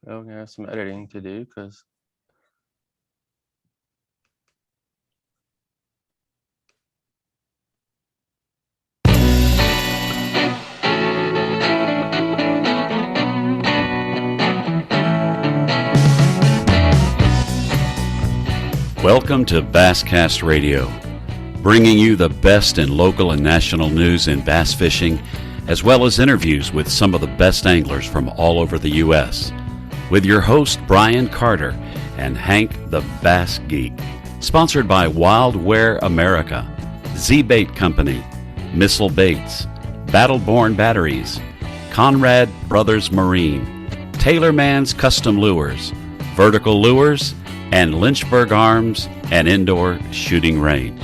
We're gonna have some editing to do because Welcome to Basscast Radio, bringing you the best in local and national news in bass fishing, as well as interviews with some of the best anglers from all over the U.S., with your host Brian Carter and Hank the Bass Geek. Sponsored by Wild Wear America, Z-Bait Company, Missile Baits, Battleborn Batteries, Conrad Brothers Marine, Taylor Man's Custom Lures, Vertical Lures, and Lynchburg Arms and Indoor Shooting Range.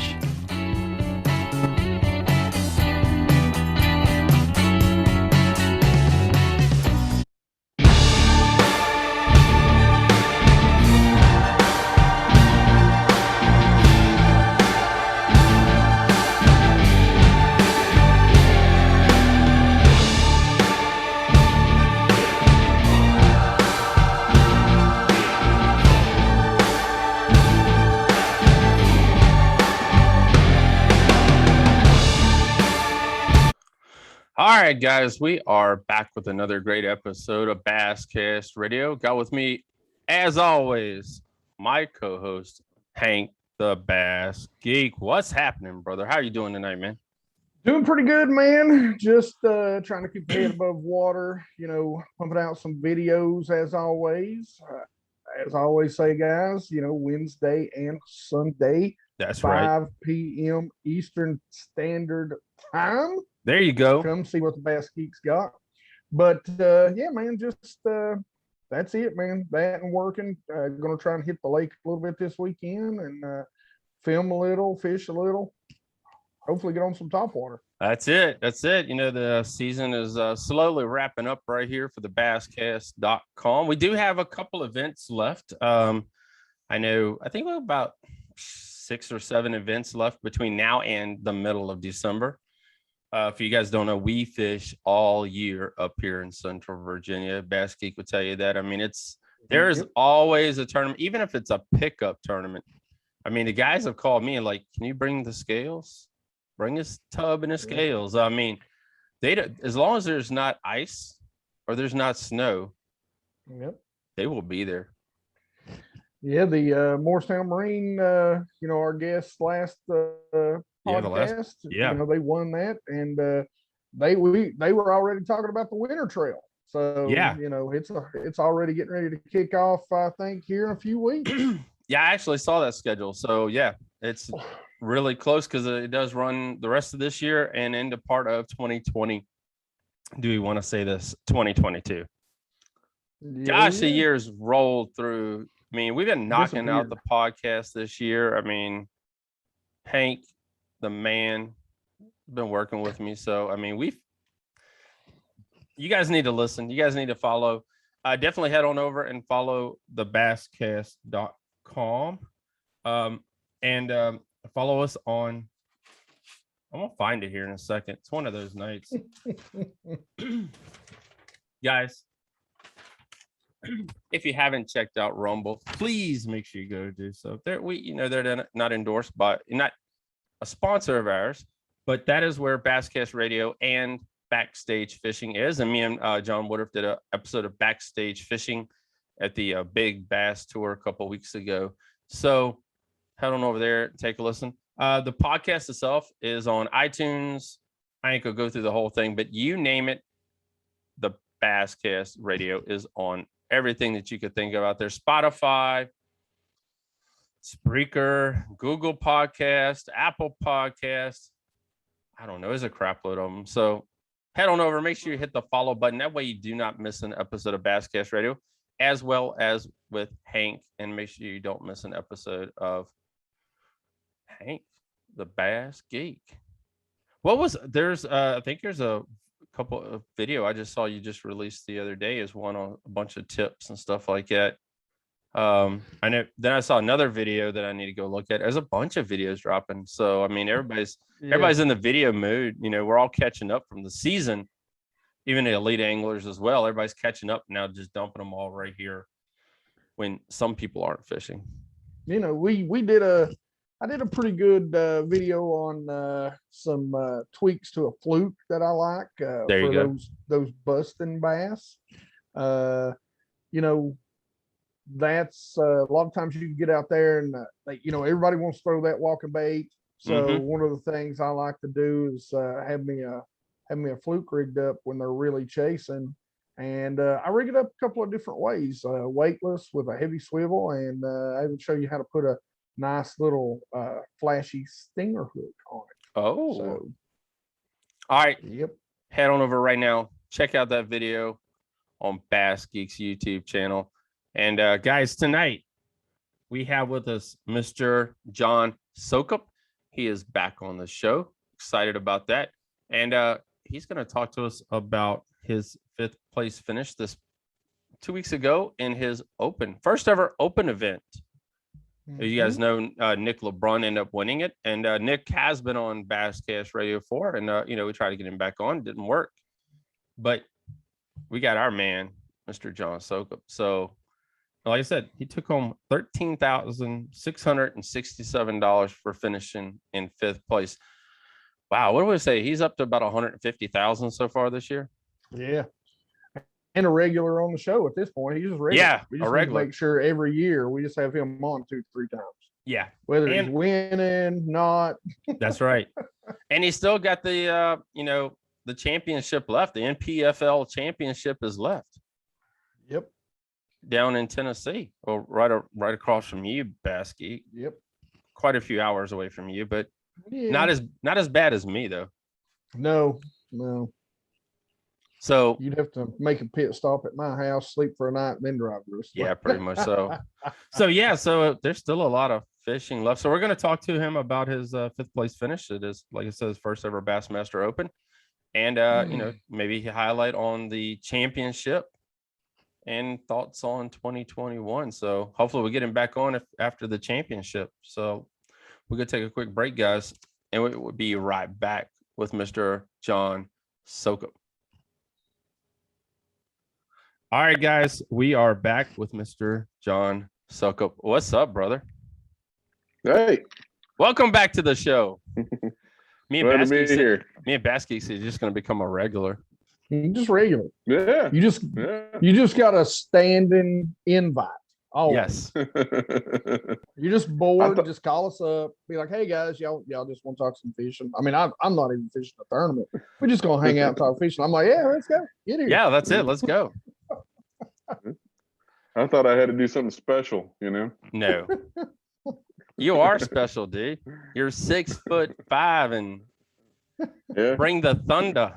all right, guys, we are back with another great episode of Basscast Radio. Got with me, as always, my co-host Hank the Bass Geek. What's happening, brother? How you doing tonight, man? Doing pretty good, man. Just trying to keep the head above water, pumping out some videos as always. As I always say, guys, Wednesday and Sunday. That's 5 right. p.m. Eastern Standard Time. There you go. Come see what the Bass Geeks got. But yeah, man, just that's it, man. That and working. Gonna try and hit the lake a little bit this weekend and film a little, fish a little. Hopefully get on some topwater. That's it. The season is slowly wrapping up right here for the basscast.com. We do have a couple events left. I think we're about 6 or 7 events left between now and the middle of December. If you guys don't know, we fish all year up here in Central Virginia. Bass Geek would tell you that. I mean, there is always a tournament, even if it's a pickup tournament. I mean, the guys have called me and like, can you bring the scales? Bring his tub and his scales. I mean, as long as there's not ice or there's not snow, they will be there. Yeah, the Morristown Marine, our guest last podcast, they won that, and they were already talking about the winter trail. So it's already getting ready to kick off, I think, here in a few weeks. Yeah, I actually saw that schedule. So yeah, it's really close because it does run the rest of this year and into part of 2020. Do we want to say this 2022? Gosh, the years rolled through. I mean, we've been knocking out the podcast this year. I mean, Hank, the man, been working with me. So, I mean, you guys need to listen. You guys need to follow. Definitely head on over and follow the basscast.com. And follow us on, I'm going to find it here in a second. It's one of those nights. Guys, if you haven't checked out Rumble, please make sure you go do so. They're not endorsed by, not a sponsor of ours, but that is where Basscast Radio and Backstage Fishing is. And me and John Woodruff did an episode of Backstage Fishing at the Big Bass Tour a couple of weeks ago. So head on over there, take a listen. The podcast itself is on iTunes. I ain't gonna go through the whole thing, but you name it, the Basscast Radio is on everything that you could think of out there. Spotify, Spreaker, Google Podcast, Apple Podcast. I don't know. There's a crap load of them. So head on over. Make sure you hit the follow button. That way you do not miss an episode of Basscast Radio, as well as with Hank. And make sure you don't miss an episode of Hank, the Bass Geek. I think there's a couple of video I just saw you just released the other day is one on a bunch of tips and stuff like that. I know. Then I saw another video that I need to go look at. There's a bunch of videos dropping. So I mean, everybody's in the video mood. We're all catching up from the season. even the elite anglers as well. Everybody's catching up now, just dumping them all right here when some people aren't fishing. You know, I did a pretty good video on some tweaks to a fluke that I like for those busting bass. You know, that's a lot of times you can get out there and you know, everybody wants to throw that walking bait. So one of the things I like to do is have me a fluke rigged up when they're really chasing. And I rig it up a couple of different ways, weightless with a heavy swivel, and I will show you how to put a nice little flashy stinger hook on it. Oh, so, all right. Yep. Head on over right now. Check out that video on Bass Geeks YouTube channel. And guys, tonight we have with us Mr. John Soukup. He is back on the show. Excited about that. And he's going to talk to us about his 5th place finish this 2 weeks ago in his first ever open event. You guys know Nick LeBrun ended up winning it, and Nick has been on Basscast Radio 4, and you know, we tried to get him back on, didn't work, but we got our man, Mr. John Soukup. So, like I said, he took home $13,667 for finishing in 5th place. Wow, what do we say? He's up to about 150,000 so far this year. Yeah. And a regular on the show at this point. He's just regular. Yeah, we just a regular. Make sure every year we just have him on 2-3 times. Yeah. Whether he's winning, not. That's right. And he's still got the you know, the championship left. The NPFL championship is left. Yep. Down in Tennessee. Well, right across from you, Bass Geek. Yep. Quite a few hours away from you, but yeah. not as bad as me though. No. So you'd have to make a pit stop at my house, sleep for a night, and then drive to us. Yeah, pretty much so. So there's still a lot of fishing left. So we're going to talk to him about his 5th place finish. It is, like I said, his first ever Bassmaster Open, and you know, maybe highlight on the championship and thoughts on 2021. So hopefully we get him back on after the championship. So we're going to take a quick break, guys, and we will be right back with Mr. John Soukup. All right, guys, we are back with Mr. John Soukup. What's up, brother? Hey. Welcome back to the show. Me and Bass Geeks is just going to become a regular. Just regular. Yeah. You just got a standing invite. Oh, yes. You're just bored. Just call us up. Be like, hey, guys, y'all just want to talk some fishing. I mean, I'm not even fishing a tournament. We're just going to hang out and talk fishing. I'm like, yeah, let's go. Get here. Yeah, that's it. Let's go. I thought I had to do something special, you know? No. You are special, dude. You're 6'5" and bring the thunder.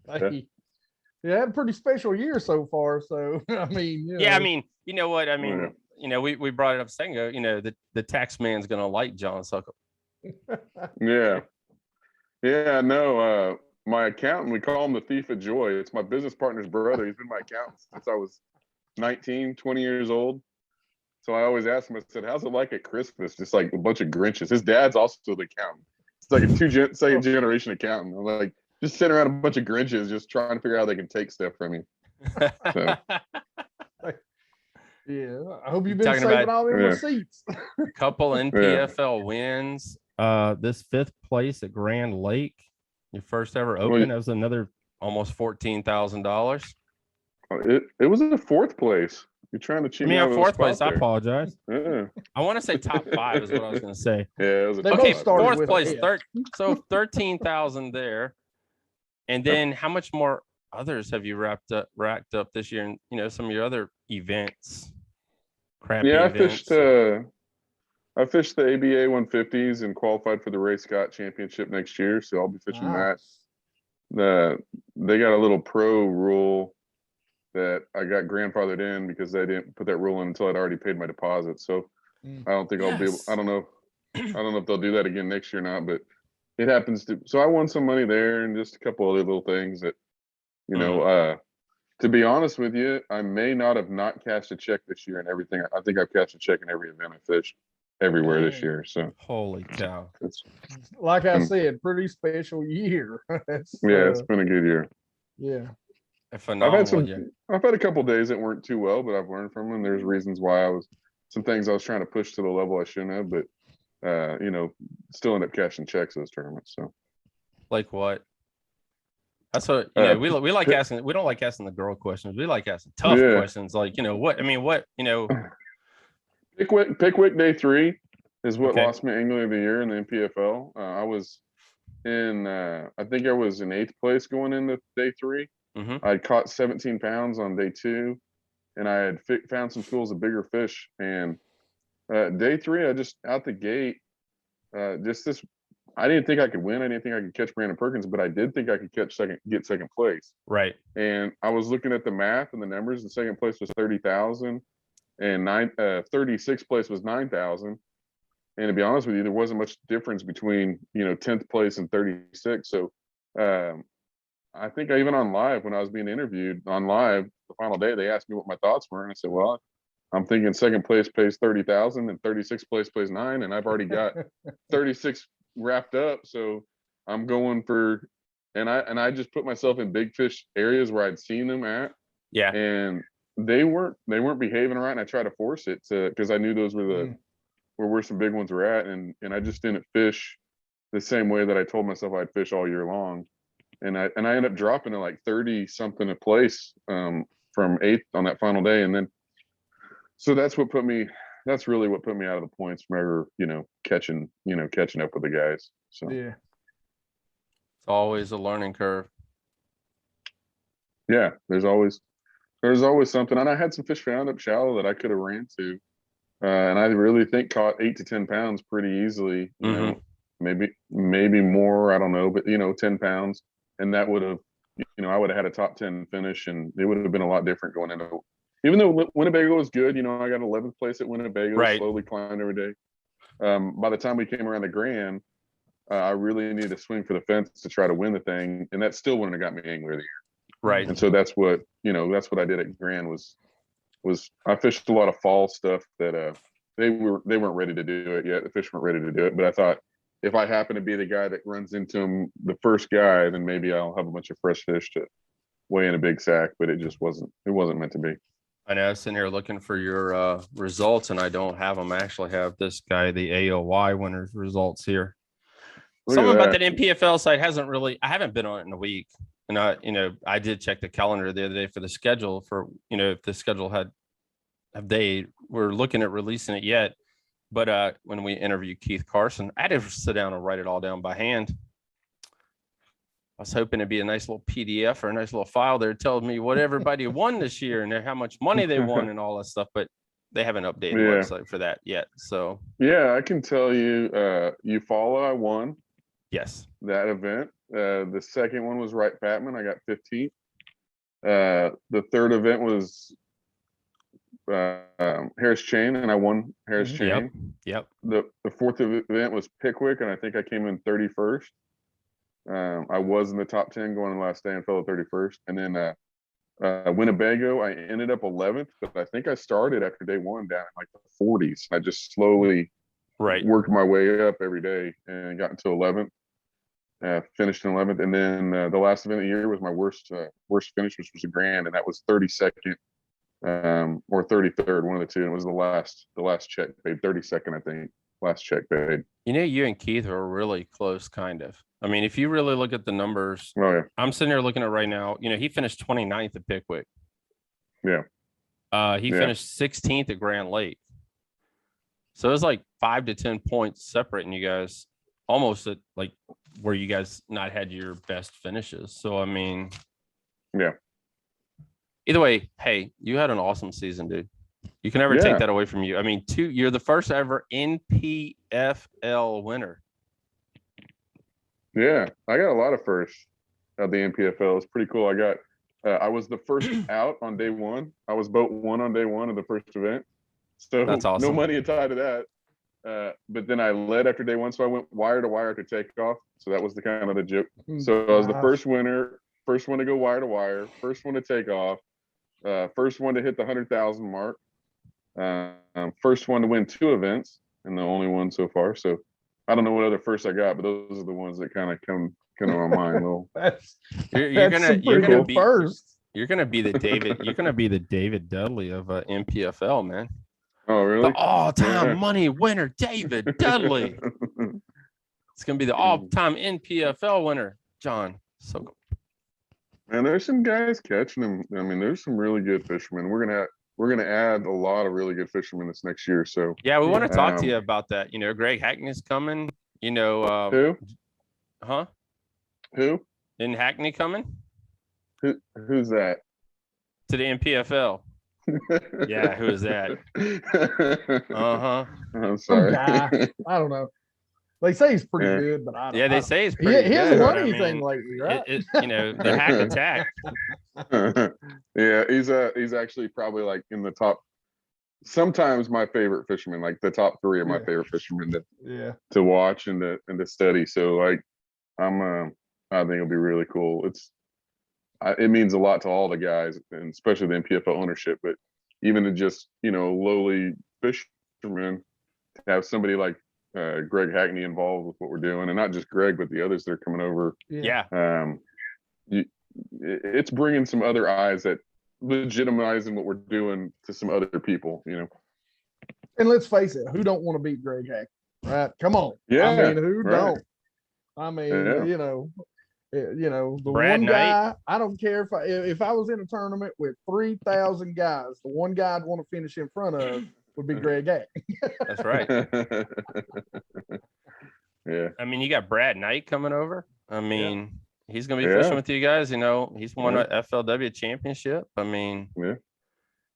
Hey, yeah, had a pretty special year so far. So I mean, yeah, I mean, you know what? I mean, you know, we brought it up a second ago, you know, the tax man's gonna like John Soukup. Yeah. No, my accountant, we call him the thief of joy. It's my business partner's brother. He's been my accountant since I was 19, 20 years old. So I always ask him, I said, how's it like at Christmas? Just like a bunch of Grinches. His dad's also the accountant. It's like a second generation accountant. I'm like, just sitting around a bunch of Grinches, just trying to figure out how they can take stuff from me. So. Yeah, I hope you've been saving all the receipts. Couple NPFL wins. This 5th place at Grand Lake, your first ever Open. That was another almost $14,000. It was in the 4th place. You're trying to cheat me. 4th place. There. I apologize. Yeah. I want to say top 5 is what I was going to say. Yeah, it was okay. 4th place. So 13,000 there. And then how much more others have you racked up this year? And you know, some of your other events. Events. I fished the ABA 150s and qualified for the Ray Scott Championship next year. So I'll be fishing that. They got a little pro rule that I got grandfathered in because they didn't put that rule in until I'd already paid my deposit. So I don't think I'll be able, I don't know if they'll do that again next year or not, but it happens to. So I won some money there and just a couple other little things that, you know, to be honest with you, I may not have not cashed a check this year and everything. I think I've cashed a check in every event I fished everywhere this year. So holy cow. Like I said, pretty special year. It's been a good year. Yeah. A phenomenal I've had a couple days that weren't too well, but I've learned from them. There's reasons why some things I was trying to push to the level I shouldn't have, but still end up cashing checks those tournaments. So, like what? That's what we like asking. We don't like asking the girl questions. We like asking tough questions. Like what? I mean, what? Pickwick day 3 is what lost me Angler of the Year in the NPFL. I was I think I was in 8th place going into day 3. Mm-hmm. I'd caught 17 pounds on day 2, and I had found some schools of bigger fish. And day 3, I just out the gate, I didn't think I could win. I didn't think I could catch Brandon Perkins, but I did think I could get second place. Right. And I was looking at the math and the numbers. The second place was 30,000, and 36th place was 9,000. And to be honest with you, there wasn't much difference between 10th place and 36. So I think even on live, when I was being interviewed on live the final day, they asked me what my thoughts were, and I said, well, I'm thinking second place pays 30,000 and 36th place pays 9, and I've already got 36 wrapped up. So I'm going for, and I just put myself in big fish areas where I'd seen them at. Yeah. And they weren't behaving right, and I tried to force it because I knew those were where some big ones were at, and I just didn't fish the same way that I told myself I'd fish all year long. And I ended up dropping to like 30 something a place from 8th on that final day. And then, so that's really what put me out of the points from ever, catching up with the guys. So yeah, it's always a learning curve. Yeah, there's always something. And I had some fish found up shallow that I could have ran to. And I really think caught 8 to 10 pounds pretty easily, maybe more, I don't know, but 10 pounds. And that would have, I would have had a top 10 finish, and it would have been a lot different going into, even though Winnebago was good, I got 11th place at Winnebago, right. Slowly climbed every day. By the time we came around the Grand, I really needed to swing for the fence to try to win the thing. And that still wouldn't have got me Angler of the Year. Right. And so that's what I did at Grand was I fished a lot of fall stuff that they weren't ready to do it yet. The fish weren't ready to do it. But I thought, if I happen to be the guy that runs into him, the first guy, then maybe I'll have a bunch of fresh fish to weigh in a big sack. But it wasn't meant to be. I know. I was sitting here looking for your results, and I don't have them. I actually have this guy, the AOY winners results here. Something about that NPFL site I haven't been on it in a week. And I did check the calendar the other day for the schedule for, if the schedule we're looking at releasing it yet. But when we interviewed Keith Carson, I had to sit down and write it all down by hand. I was hoping it'd be a nice little PDF or a nice little file there telling me what everybody won this year and how much money they won and all that stuff. But they haven't updated the website for that yet. So yeah, I can tell you, I won. Yes. That event. The second one was Wright Patman. I got 15th. The third event was Harris Chain, and I won Harris Chain. Yep. The fourth event was Pickwick, and I think I came in 31st. I was in the top 10 going the last day and fell at 31st. And then Winnebago, I ended up 11th, but I think I started after day 1 down in like the 40s. I just slowly worked my way up every day and got into 11th. Finished in 11th, and then the last event of the year was my worst finish, which was a Grand, and that was 32nd or 33rd, one of the two. And it was the last check paid, 32nd, I think. Last check paid. You and Keith are really close, kind of. I mean, if you really look at the numbers, I'm sitting here looking at right now. He finished 29th at Pickwick. Yeah. He finished 16th at Grand Lake. So it was like 5 to 10 points separating you guys, almost at like where you guys not had your best finishes. So I mean, yeah. Either way, hey, you had an awesome season, dude. You can never take that away from you. I mean, you're the first ever NPFL winner. Yeah, I got a lot of firsts at the NPFL. It's pretty cool. I was the first out on day 1. I was boat 1 on day 1 of the first event. So that's awesome. No money tied to that. But then I led after day 1, so I went wire to wire to takeoff. So that was the kind of the joke. So I was the first winner, first one to go wire to wire, first one to take off, first one to hit the 100,000 mark, first one to win 2 events, and the only one so far. So I don't know what other firsts I got, but those are the ones that kind of kind of on mine. Little. You're gonna be first. You're gonna be the David Dudley of NPFL, man. Oh, really? The all-time money winner, David Dudley. It's gonna be the all-time NPFL winner, John Soukuo. And there's some guys catching them. I mean, there's some really good fishermen. We're gonna add a lot of really good fishermen this next year. So yeah, we want to talk to you about that. You know, Greg Hackney's coming. You know, who? Huh? Who? Isn't Hackney coming? Who's that? To the NPFL. Yeah, who is that? I'm sorry. I don't know. They say he's pretty good, but I don't. Yeah, they say he's pretty good. He hasn't won anything lately, right? You know, the Hack Attack. Yeah, he's actually probably like in the top. Sometimes my favorite fisherman, like the top 3 of my favorite fishermen to watch and to study. So like, I think it'll be really cool. It means a lot to all the guys, and especially the NPFL ownership. But even to just lowly fishermen, to have somebody like Greg Hackney involved with what we're doing, and not just Greg, but the others that are coming over. Yeah. It's bringing some other eyes that legitimizing what we're doing to some other people, And let's face it, who don't want to beat Greg Hackney, right? Come on. Yeah. I mean, who don't? I mean, the Brad one Knight. guy, I don't care if I was in a tournament with 3,000 guys, the one guy I'd want to finish in front of would be Greg Hackney. That's right. Yeah. I mean, you got Brad Knight coming over. I mean, he's going to be fishing with you guys. He's won an FLW championship. I mean,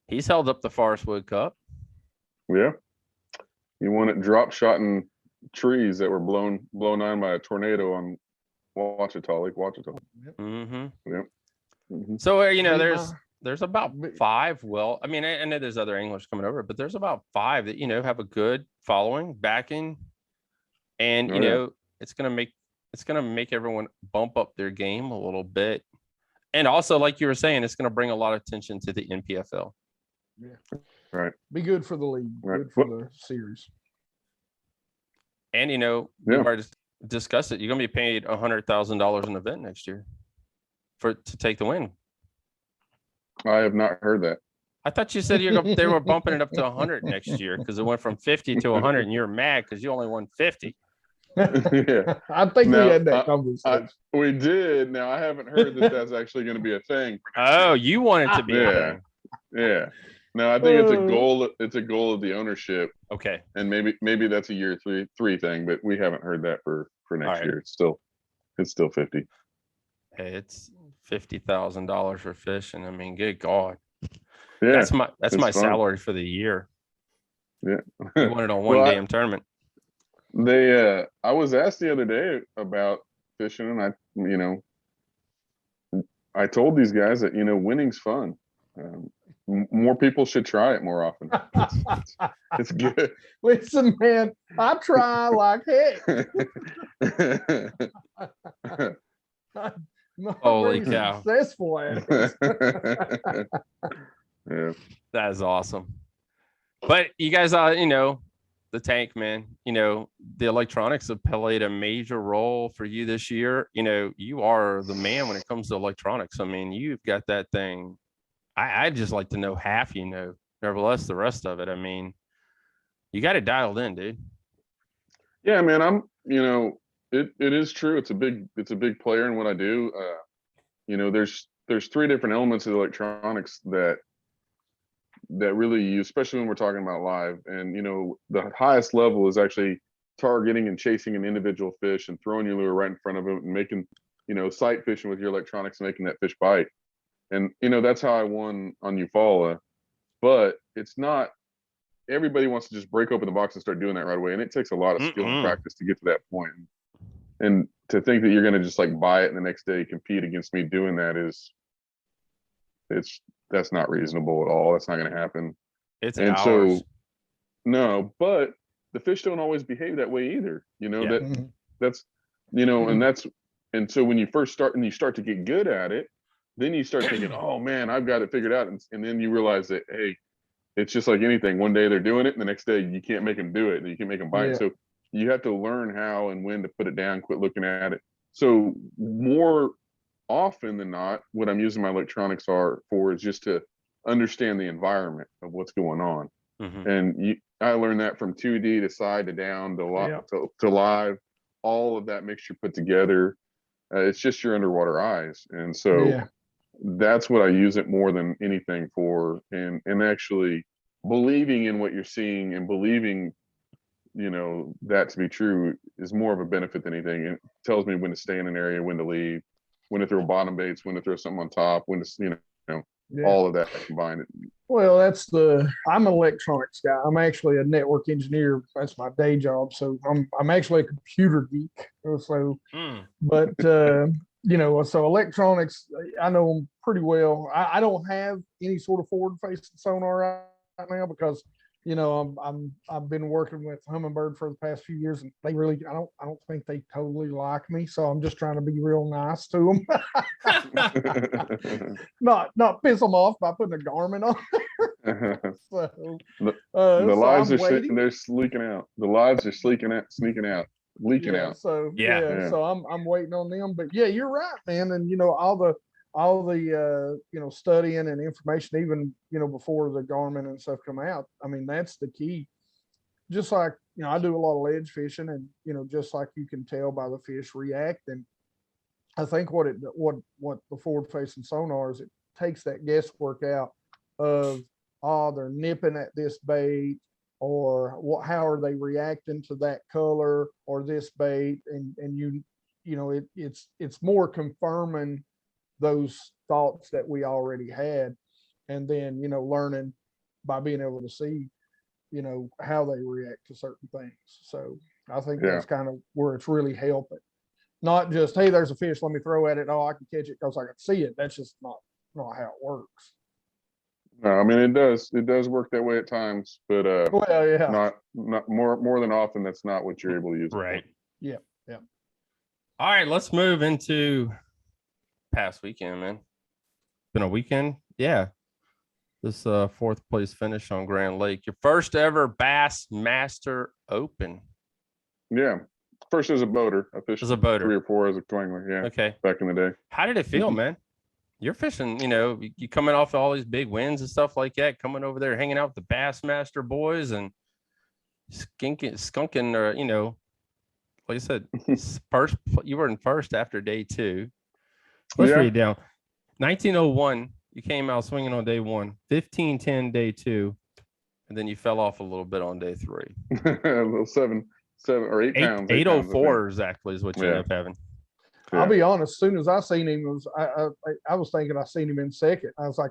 he's held up the Forest Wood Cup. Yeah. You won it drop shotting trees that were blown on by a tornado on Lake Ouachita. Mm-hmm. Yep. Mm-hmm. So, there's about 5. Well, I mean, I know there's other anglers coming over, but there's about 5 that, have a good following, backing. And, it's going to make everyone bump up their game a little bit. And also, like you were saying, it's going to bring a lot of attention to the NPFL. Yeah. Right. Be good for the league, good for the series. And, we've already discussed it. You're going to be paid $100,000 an event next year to take the win. I have not heard that. I thought you said they were bumping it up to 100 next year because it went from 50 to 100, and you're mad because you only won 50. Yeah, I think we had that conversation. We did. Now I haven't heard that that's actually going to be a thing. Oh, you want it to be a thing? Yeah. No, I think it's a goal. It's a goal of the ownership. Okay. And maybe that's a year three thing, but we haven't heard that for next year. It's still 50. Hey, it's $50,000 for fishing. I mean, good God. Yeah. That's my salary for the year. Yeah. I won it on one damn tournament. I was asked the other day about fishing, and I told these guys that winning's fun. More people should try it more often. It's good. Listen, man, I try like heck. Holy cow! Successful at it. Yeah, that is awesome. But you guys, the tank, man, the electronics have played a major role for you this year. You are the man when it comes to electronics. I mean, you've got that thing. I'd just like to know half, nevertheless, the rest of it. I mean, you got it dialed in, dude. Yeah, man, it is true. It's a big player in what I do. There's 3 different elements of electronics that really use, especially when we're talking about live. And the highest level is actually targeting and chasing an individual fish and throwing your lure right in front of him and making sight fishing with your electronics and making that fish bite. And that's how I won on Eufaula. But it's not everybody wants to just break open the box and start doing that right away, and it takes a lot of skill and practice to get to that point. And to think that you're going to just like buy it and the next day compete against me doing that that's not reasonable at all. That's not going to happen. It's hours. So no, but the fish don't always behave that way either. And so when you first start and you start to get good at it, then you start thinking, oh man, I've got it figured out. And then you realize that, hey, it's just like anything. One day they're doing it and the next day you can't make them do it and you can't make them bite. So you have to learn how and when to put it down, quit looking at it. So more often than not, what I'm using my electronics for is just to understand the environment of what's going on. And I learned that from 2D to side to down to live, all of that mixture put together. It's just your underwater eyes. And so that's what I use it more than anything for. And actually believing in what you're seeing and believing, that to be true is more of a benefit than anything. It tells me when to stay in an area, when to leave, when to throw bottom baits, when to throw something on top, when to, all of that combined. Well, I'm an electronics guy. I'm actually a network engineer. That's my day job. So I'm actually a computer geek. So, but, so electronics, I know them pretty well. I don't have any sort of forward facing sonar right now because, I've been working with Humminbird for the past few years, and they really, I don't think they totally like me. So I'm just trying to be real nice to them. not piss them off by putting a Garmin on. So, the lives are sitting there leaking out. The lives are sneaking out, leaking out. So so I'm waiting on them. But yeah, you're right, man. And all the studying and information, even before the Garmin and stuff come out. I mean, that's the key. Just like I do a lot of ledge fishing, and just like you can tell by the fish react. And I think what the forward facing sonar is, it takes that guesswork out of they're nipping at this bait, or how are they reacting to that color or this bait, and it's more confirming those thoughts that we already had, and then learning by being able to see how they react to certain things. So I think that's kind of where it's really helping, not just, hey, there's a fish, let me throw at it, oh, I can catch it because I can see it. That's just not how it works. No, I mean, it does work that way at times, but not more than often that's not what you're able to use. Right. Yeah. All right, let's move into past weekend, man. Been a weekend. Yeah. This fourth place finish on Grand Lake. Your first ever Bassmaster Open. Yeah. First as a boater. I fished 3 or 4 as a twangler. Yeah. Okay. Back in the day. How did it feel, man? You're fishing, you coming off all these big wins and stuff like that, coming over there, hanging out with the Bassmaster boys and skunking, like I said, first, you were in first after day 2. Let's read down. 1901, you came out swinging on day 1, 15-10 day 2, and then you fell off a little bit on day 3. A little 7 or 8 pounds. 804 exactly is what you end up having. Yeah. I'll be honest, as soon as I seen him, I was thinking I seen him in second. I was like,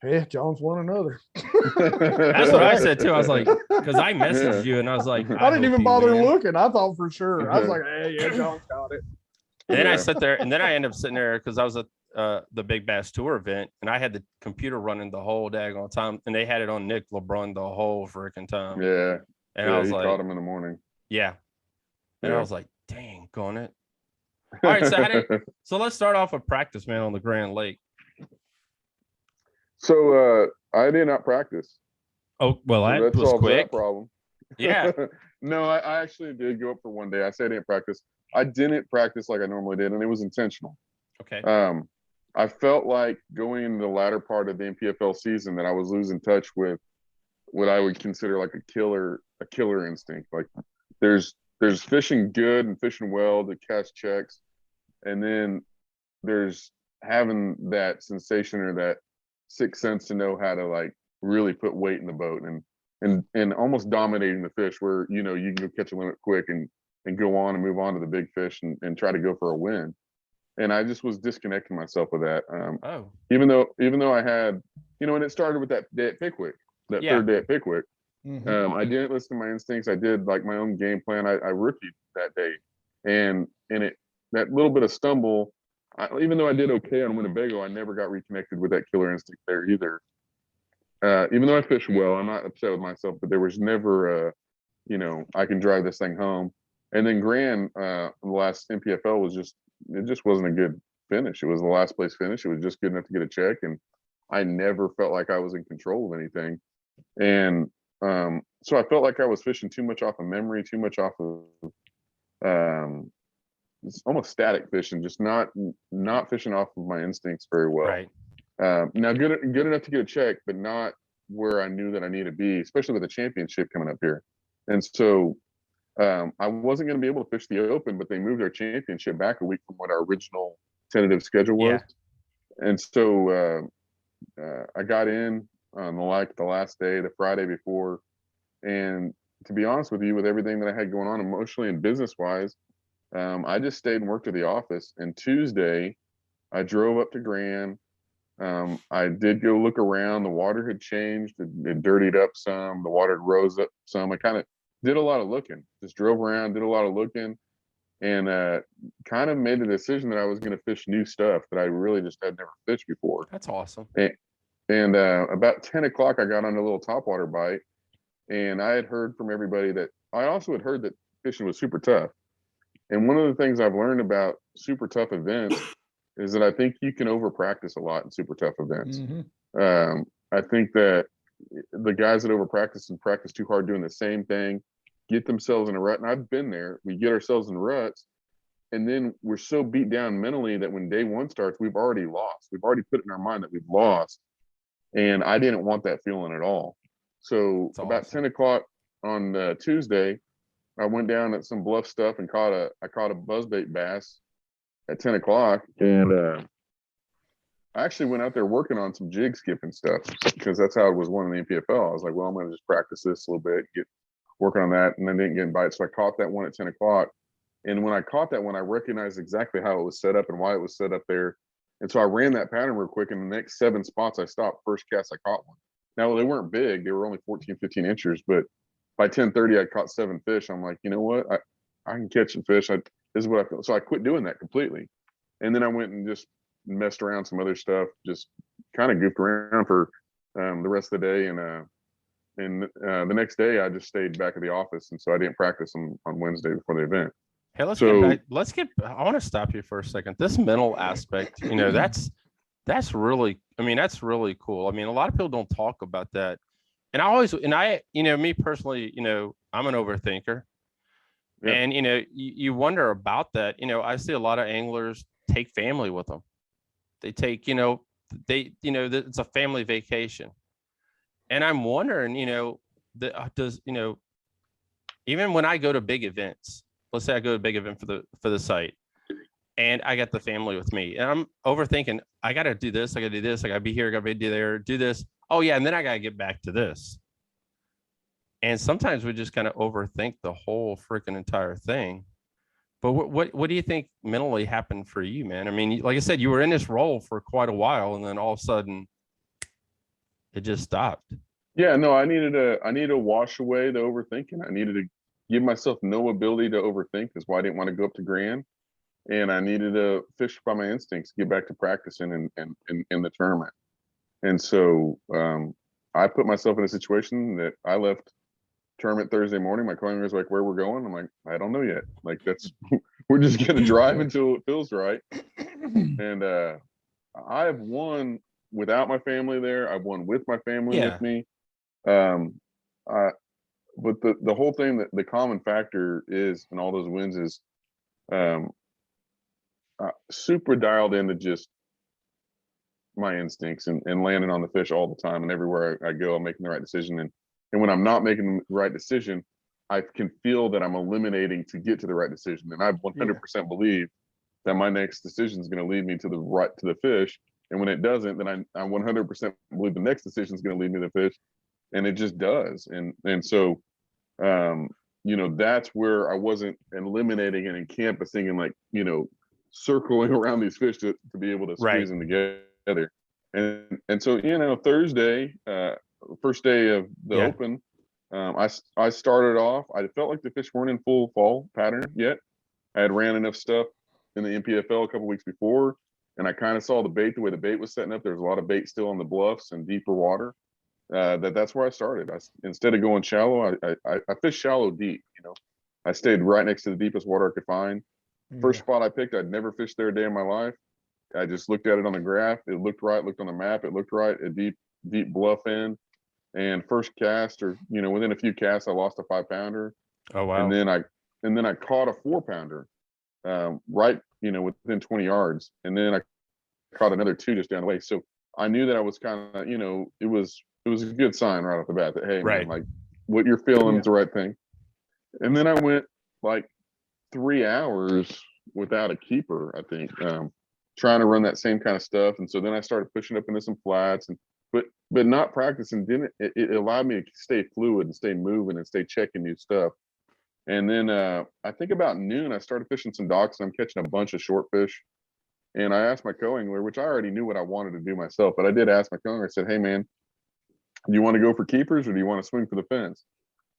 hey, John's won another. That's what I said too. I was like, because I messaged you and I was like, I didn't even bother looking. I thought for sure. I was like, hey, yeah, John's got it. And then I sat there, and then I ended up sitting there because I was at the Big Bass Tour event, and I had the computer running the whole daggone time, and they had it on Nick LeBrun the whole freaking time. Yeah. And I was like, caught him in the morning. Yeah. And I was like, dang, going it. All right, so let's start off with practice, man, on the Grand Lake. So I did not practice. Oh, well, that was quick. That problem. Yeah. No, I actually did go up for one day. I said I didn't practice. I didn't practice like I normally did, and it was intentional. Okay. I felt like going into the latter part of the NPFL season that I was losing touch with what I would consider like a killer instinct. Like there's fishing good and fishing well to catch checks, and then there's having that sensation or that sixth sense to know how to like really put weight in the boat and almost dominating the fish where you can go catch a limit quick and go on and move on to the big fish and try to go for a win. And I just was disconnecting myself with that. Even though I had, and it started with that day at Pickwick, third day at Pickwick. Mm-hmm. I didn't listen to my instincts. I did like my own game plan. I rookied that day, and that little bit of stumble, even though I did okay on Winnebago, I never got reconnected with that killer instinct there either. Even though I fished well, I'm not upset with myself, but there was never I can drive this thing home. And then Grand, the last NPFL it just wasn't a good finish. It was the last place finish. It was just good enough to get a check, and I never felt like I was in control of anything. And so I felt like I was fishing too much off of memory, too much off of it's almost static fishing, just not fishing off of my instincts very well. Right. Now good enough to get a check, but not where I knew that I need to be, especially with the championship coming up here. And so I wasn't going to be able to fish the Open, but they moved our championship back a week from what our original tentative schedule was. Yeah. And so I got in on the last day, the Friday before. And to be honest with you, with everything that I had going on emotionally and business wise, I just stayed and worked at the office. And Tuesday, I drove up to Grand. I did go look around. The water had changed. It dirtied up some. The water rose up some. I kind of did a lot of looking. Just drove around, did a lot of looking, and kind of made the decision that I was going to fish new stuff that I really just had never fished before. That's awesome. And about 10 o'clock, I got on a little topwater bite, and I had heard from everybody that I also had heard that fishing was super tough. And one of the things I've learned about super tough events is that I think you can over practice a lot in super tough events. Mm-hmm. I think that the guys that over practice and practice too hard doing the same thing get themselves in a rut. And I've been there. We get ourselves in ruts, and then we're so beat down mentally that when day one starts, we've already lost. We've already put it in our mind that we've lost. And I didn't want that feeling at all. So about 10 o'clock on Tuesday, I went down at some bluff stuff and caught a buzzbait bass at 10 o'clock. And I actually went out there working on some jig skipping stuff because that's how it was won in the NPFL. I was like, well, I'm going to just practice this a little bit, get working on that. And then didn't get bites. So I caught that one at 10 o'clock. And when I caught that one, I recognized exactly how it was set up and why it was set up there. And so I ran that pattern real quick. And the next 7 spots I stopped, first cast, I caught one. Now, they weren't big. They were only 14, 15 inches. But by 10:30, I caught 7 fish. I'm like, you know what? I can catch some fish. This is what I feel. So I quit doing that completely. And then I went and just messed around some other stuff, just kind of goofed around for the rest of the day. And the next day, I just stayed back at the office. And so I didn't practice on Wednesday before the event. Hey, I want to stop you for a second. This mental aspect, that's really cool. I mean, a lot of people don't talk about that. And me personally, I'm an overthinker. Yep. And, you wonder about that. I see a lot of anglers take family with them. They take, it's a family vacation. And I'm wondering, even when I go to big events, let's say I go to a big event for the site, and I got the family with me, and I'm overthinking. I got to do this. I got to do this. I got to be here. I got to be there. Do this. Oh yeah, and then I got to get back to this. And sometimes we just kind of overthink the whole freaking entire thing. But what do you think mentally happened for you, man? I mean, like I said, you were in this role for quite a while, and then all of a sudden, it just stopped. Yeah, no, I needed to wash away the overthinking. I needed to give myself no ability to overthink. That's why I didn't want to go up to Grand. And I needed to fish by my instincts, get back to practicing and in the tournament. And so I put myself in a situation that I left tournament Thursday morning. My co-angler was like, where we're going? I'm like, I don't know yet. Like, we're just going to drive until it feels right. And I have won without my family there. I've won with my family with me. But the whole thing, that the common factor is in all those wins is super dialed into just my instincts and landing on the fish all the time. And everywhere I go, I'm making the right decision. And when I'm not making the right decision, I can feel that I'm eliminating to get to the right decision. And I 100% believe that my next decision is going to lead me to the fish. And when it doesn't, then I 100% believe the next decision is going to lead me to the fish. And it just does. And so, that's where I wasn't eliminating and encompassing and circling around these fish to be able to squeeze them together. And so, Thursday, first day of the Open, I started off, I felt like the fish weren't in full fall pattern yet. I had ran enough stuff in the NPFL a couple weeks before, and I kind of saw the way the bait was setting up. There was a lot of bait still on the bluffs and deeper water. That's where I started. Instead of going shallow, I fished shallow deep. I stayed right next to the deepest water I could find. First spot I picked, I'd never fished there a day in my life. I just looked at it on the graph. It looked right. Looked on the map. It looked right. A deep bluff end. And first cast, or within a few casts, I lost a 5-pounder. Oh wow! And then I caught a 4-pounder. right, within 20 yards. And then I caught another 2 just down the way. So I knew that I was kind of, it was a good sign right off the bat that, hey, right. man, like what you're feeling is the right thing. And then I went like 3 hours without a keeper, I think, trying to run that same kind of stuff. And so then I started pushing up into some flats, but not practicing it allowed me to stay fluid and stay moving and stay checking new stuff. And then I think about noon, I started fishing some docks, and I'm catching a bunch of short fish. And I asked my co-angler, which I already knew what I wanted to do myself, but I did ask my co-angler, I said, hey man, do you want to go for keepers or do you want to swing for the fence?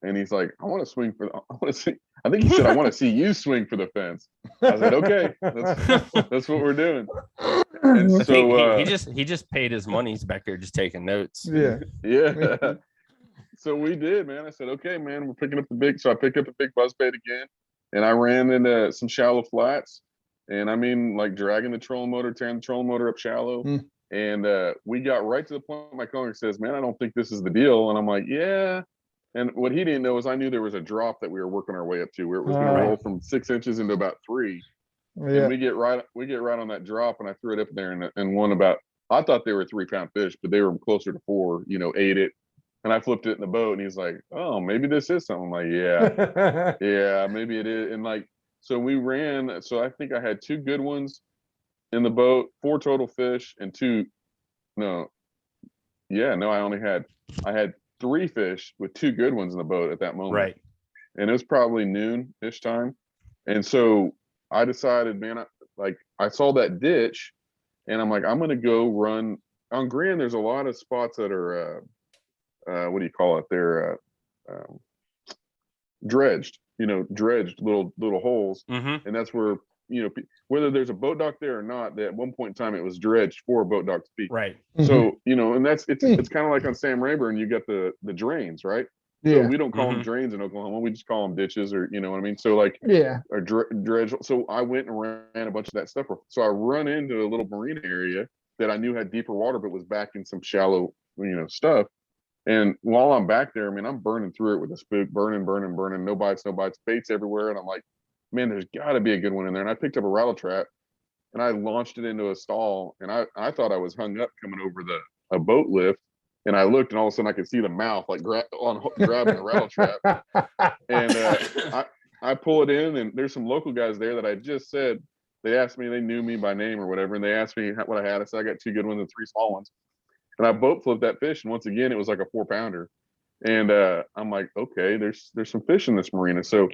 And he's like, I want to see. I think he said, I want to see you swing for the fence. I said, okay, that's what we're doing. And so he just paid his money. He's back there just taking notes. Yeah. Yeah. So we did, man. I said, okay, man, we're picking up so I picked up a big buzzbait again, and I ran into some shallow flats, and I mean, like dragging the trolling motor, tearing the trolling motor up shallow. And we got right to the point my co-angler says, man, I don't think this is the deal. And I'm like, yeah. And what he didn't know is I knew there was a drop that we were working our way up to, where it was going to roll from 6 inches into about 3. Yeah. And we get right on that drop, and I threw it up there and won about, I thought they were 3-pound fish, but they were closer to 4, ate it. And I flipped it in the boat, and he's like, oh, maybe this is something. I'm like, yeah, yeah, maybe it is. And like, so we ran, so I think I had 2 good ones in the boat, 4 total fish, and I had 3 fish with 2 good ones in the boat at that moment. Right. And it was probably noon-ish time. And so I decided, man, I saw that ditch, and I'm like, I'm going to go run on Grand. There's a lot of spots that are, what do you call it? They're dredged, dredged little holes. Mm-hmm. And that's where, whether there's a boat dock there or not, that at one point in time it was dredged for a boat dock to be. Right. So, and it's kind of like on Sam Rayburn, you get the drains, right? Yeah. So we don't call them drains in Oklahoma. We just call them ditches, or, you know what I mean? So like, or dredge. So I went and ran a bunch of that stuff. So I run into a little marina area that I knew had deeper water, but was back in some shallow, stuff. And while I'm back there, I mean, I'm burning through it with a spook, burning, no bites, baits everywhere. And I'm like, man, there's got to be a good one in there. And I picked up a rattle trap, and I launched it into a stall. And I thought I was hung up coming over a boat lift. And I looked, and all of a sudden I could see the mouth like grabbing the rattle trap. And I pull it in, and there's some local guys there that I just said, they asked me, they knew me by name or whatever. And they asked me what I had. I said, I got 2 good ones and 3 small ones. And I boat flipped that fish, and once again, it was like a 4-pounder. And I'm like, okay, there's some fish in this marina. So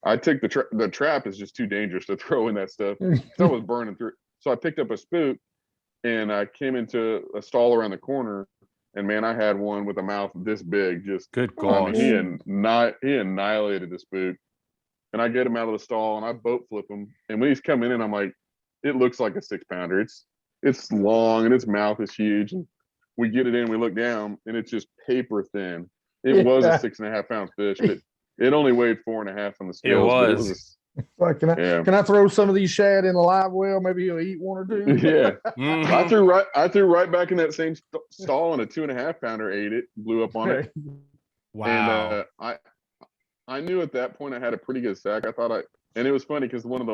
I took the trap is just too dangerous to throw in that stuff. So I was burning through it. So I picked up a spook, and I came into a stall around the corner, and man, I had one with a mouth this big. Just good gosh. He annihilated the spook. And I get him out of the stall, and I boat flip him. And when he's coming in, I'm like, it looks like a 6-pounder. It's long, and its mouth is huge. And we get it in, we look down, and it's just paper thin. It was a 6.5-pound fish, but it only weighed 4.5 on the scales. It was. Like, can I throw some of these shad in a live well? Maybe he'll eat 1 or 2. Yeah. I threw right back in that same stall, and a 2.5-pounder ate it, blew up on it. Wow. And I knew at that point I had a pretty good sack. And it was funny because one of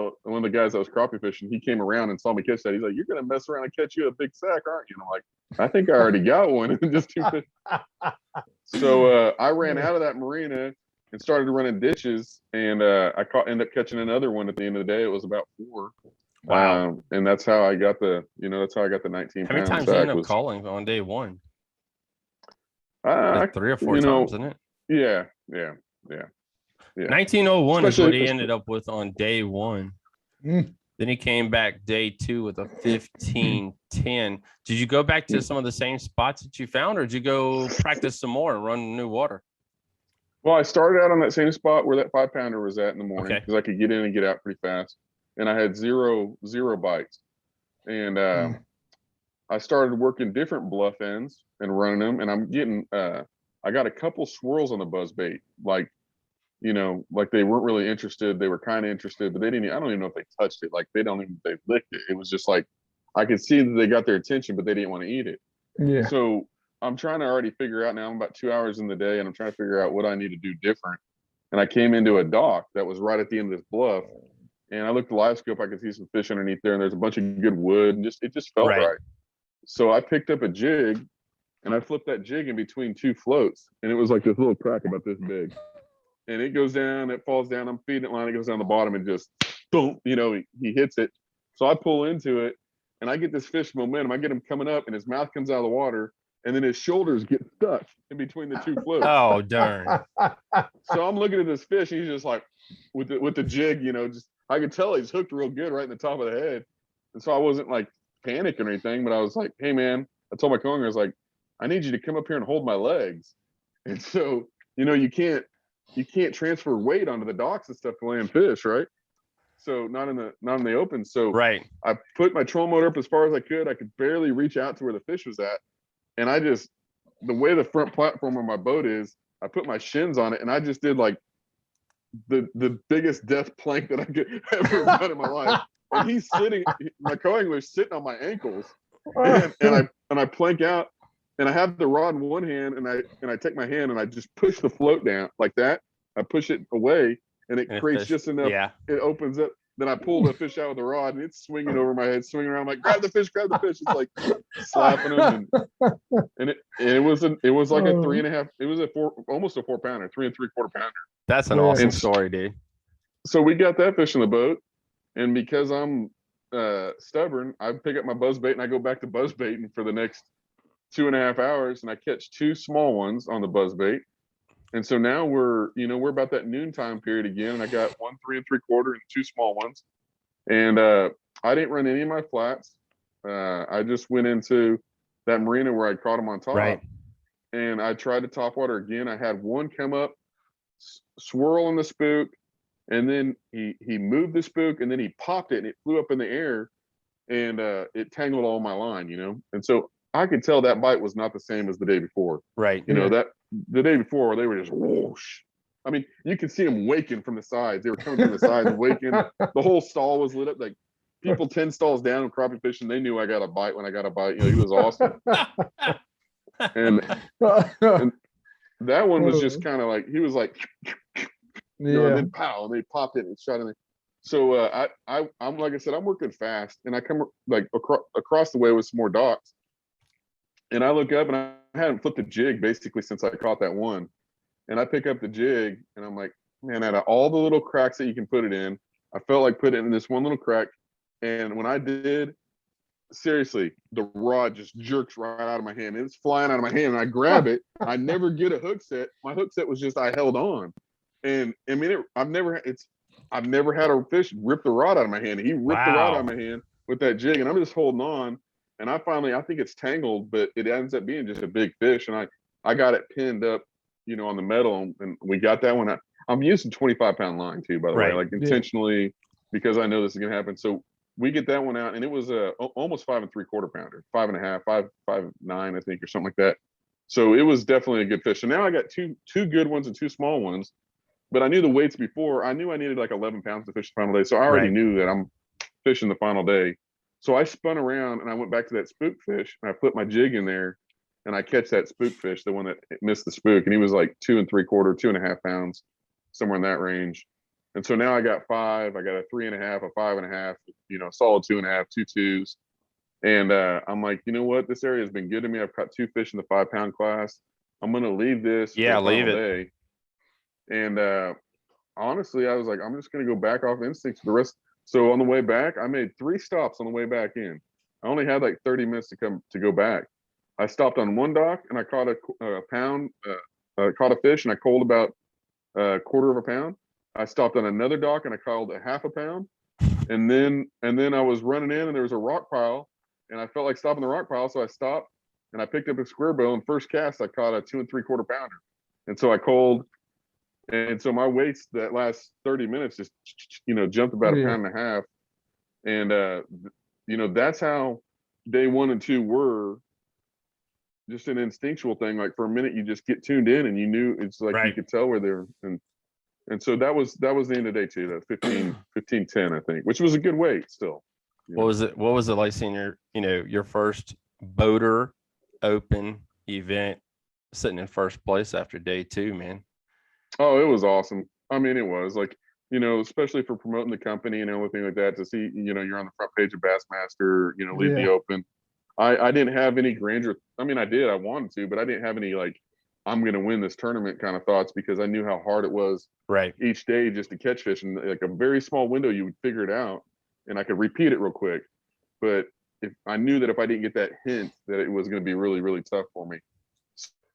the guys that was crappie fishing, he came around and saw me catch that. He's like, "You're gonna mess around and catch you a big sack, aren't you?" And I'm like, "I think I already got one." Just 2 fish. So I ran out of that marina and started running ditches, and I ended up catching another one at the end of the day. It was about 4. Wow. And that's how I got the 19. How many times did you end up calling on day 1? Like 3 or 4 times, isn't it? Yeah. 1901 is what he ended up with on day 1. Then he came back day 2 with a 1510. Did you go back to some of the same spots that you found, or did you go practice some more and run new water? Well, I started out on that same spot where that 5-pounder was at in the morning, because I could get in and get out pretty fast. And I had zero bites. And I started working different bluff ends and running them. And I'm getting, I got a couple swirls on the buzzbait, like they weren't really interested. They were kind of interested, but I don't even know if they touched it. Like they licked it. It was just like, I could see that they got their attention, but they didn't want to eat it. Yeah. So I'm trying to already figure out now, I'm about 2 hours in the day, and I'm trying to figure out what I need to do different. And I came into a dock that was right at the end of this bluff, And I looked at the live scope, I could see some fish underneath there, and there's a bunch of good wood, and it just felt right. So I picked up a jig, and I flipped that jig in between two floats, and it was like this little crack about this big. And it goes down, it falls down, I'm feeding it line, it goes down the bottom, and just boom, you know, he hits it. So I pull into it, and I get this fish momentum. I get him coming up, and his mouth comes out of the water, and then his shoulders get stuck in between the two floats. Oh, darn. So I'm looking at this fish, and he's just like, with the jig, you know, just I could tell he's hooked real good right in the top of the head. And so I wasn't like panicking or anything, but I was like, hey man, I told my co-owner, I was like, I need you to come up here and hold my legs. And so, you know, you can't transfer weight onto the docks and stuff to land fish, right? So not in the open. So right. I put my trolling motor up as far as I could. I could barely reach out to where the fish was at. And I just, the way the front platform of my boat is, I put my shins on it, and I just did like the biggest death plank that I could ever done in my life. And he's sitting, my co-angler's sitting on my ankles, and I plank out, and I have the rod in one hand, and I take my hand and I just push the float down like that. I push it away, and it creates just enough. Yeah. It opens up. Then I pull the fish out with the rod, and it's swinging over my head, swinging around. I'm like, grab the fish, grab the fish. It's like slapping them, and it was like a 3.5. It was almost a 4-pounder, 3 3/4 pounder. That's an awesome story, dude. So we got that fish in the boat, and because I'm stubborn, I pick up my buzzbait and I go back to buzzbaiting for the next 2.5 hours, and I catch 2 small ones on the buzzbait. And so now we're about that noontime period again, and I got 1 3 3/4 and 2 small ones. And I didn't run any of my flats. I just went into that marina where I caught them on top. Right. And I tried to top water again. I had one come up, swirl in the spook, and then he moved the spook, and then he popped it, and it flew up in the air, and it tangled all my line, you know. And so I could tell that bite was not the same as the day before. Right. You know, that the day before they were just whoosh. I mean, you could see them waking from the sides. They were coming from the sides, waking. The whole stall was lit up. Like people 10 stalls down and crappie fishing, they knew I got a bite when I got a bite. You know, he was awesome. and that one was just kind of like, he was like, you know, and then pow, and they popped it and shot in there. So I'm like I said, I'm working fast, and I come like across the way with some more docks, and I look up, and I hadn't flipped the jig basically since I caught that one, and I pick up the jig, and I'm like, man, out of all the little cracks that you can put it in, I felt like putting it in this one little crack, and when I did, seriously, the rod just jerks right out of my hand. It's flying out of my hand, and I grab it. I never get a hook set. My hook set was just I held on, and I mean, I've never had a fish rip the rod out of my hand. He ripped the rod out of my hand with that jig, and I'm just holding on. And I think it's tangled, but it ends up being just a big fish. And I got it pinned up, you know, on the metal, and we got that one. I'm using 25-pound line too, by the way, like intentionally, because I know this is gonna happen. So we get that one out, and it was almost 5 3/4 pounder, 5.5, 5.9, I think, or something like that. So it was definitely a good fish. So now I got two good ones and 2 small ones. But I knew the weights before. I knew I needed like 11 pounds to fish the final day. So I already knew that I'm fishing the final day. So I spun around, and I went back to that spook fish, and I put my jig in there, and I catch that spook fish, the one that missed the spook. And he was like 2 3/4, 2.5 pounds, somewhere in that range. And so now I got 5, I got a 3.5, a 5.5, you know, solid 2.5, 2 2s. And I'm like, you know what? This area has been good to me. I've caught 2 fish in the 5-pound class. I'm going to leave this for the final day. And honestly, I was like, I'm just going to go back off instinct for the rest. So on the way back, I made 3 stops on the way back in. I only had like 30 minutes to go back. I stopped on one dock, and I caught a pound, caught a fish, and I cold about a 1/4 pound. I stopped on another dock, and I caught a 1/2 pound. And then I was running in, and there was a rock pile, and I felt like stopping the rock pile. So I stopped, and I picked up a square bill, and first cast, I caught a 2 3/4 pounder. And so I cold. And so my weights that last 30 minutes just, you know, jumped about 1.5 pounds. And, you know, that's how day 1 and 2 were, just an instinctual thing. Like for a minute, you just get tuned in, and you knew, it's like you could tell where they're. And so that was the end of day 2. That 15:10, I think, which was a good weight still. What was it like seeing your first boater open event sitting in first place after day 2, man? Oh, it was awesome. I mean, it was like, especially for promoting the company and everything like that, to see, you're on the front page of Bassmaster, lead the Open. I didn't have any grandeur. I mean, I wanted to, but I didn't have any like, I'm going to win this tournament kind of thoughts, because I knew how hard it was each day just to catch fish. And like a very small window, you would figure it out and I could repeat it real quick. But if I knew that if I didn't get that hint, that it was going to be really, really tough for me.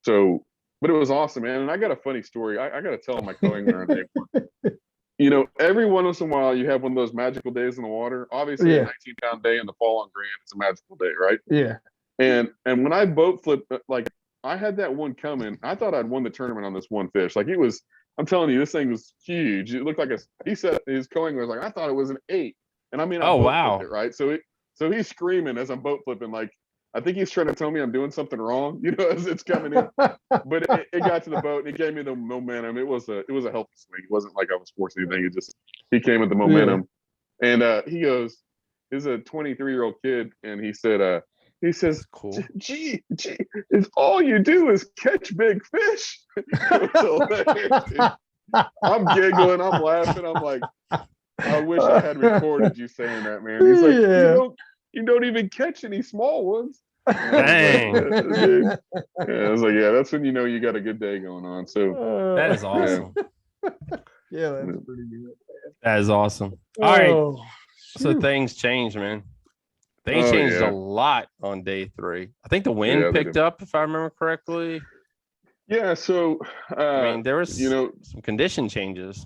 So, but it was awesome, man. And I got a funny story. I got to tell my co-angler on day 1. Every once in a while you have one of those magical days in the water. Obviously, a 19-pound day in the fall on Grand, it's a magical day, right? Yeah. And when I boat flipped, like I had that one coming. I thought I'd won the tournament on this one fish. Like it was, I'm telling you, this thing was huge. It looked like he said his co-angler was like, I thought it was an 8. And I mean, I boat flipped it, right? So he's screaming as I'm boat flipping, like, I think he's trying to tell me I'm doing something wrong, as it's coming in. But it got to the boat and it gave me the momentum. It was a healthy swing. It wasn't like I was forcing anything. He came with the momentum. And he goes, he's a 23-year-old kid, and he says, cool. Gee, if all you do is catch big fish. I'm giggling, I'm laughing, I'm like, I wish I had recorded you saying that, man. He's like, you don't even catch any small ones. Dang. I was like, that's when you got a good day going on. So that is awesome. Yeah, that's pretty good. That is awesome. All right. So things changed, man. They changed a lot on day 3. I think the wind picked up, if I remember correctly. Yeah. So there was some condition changes.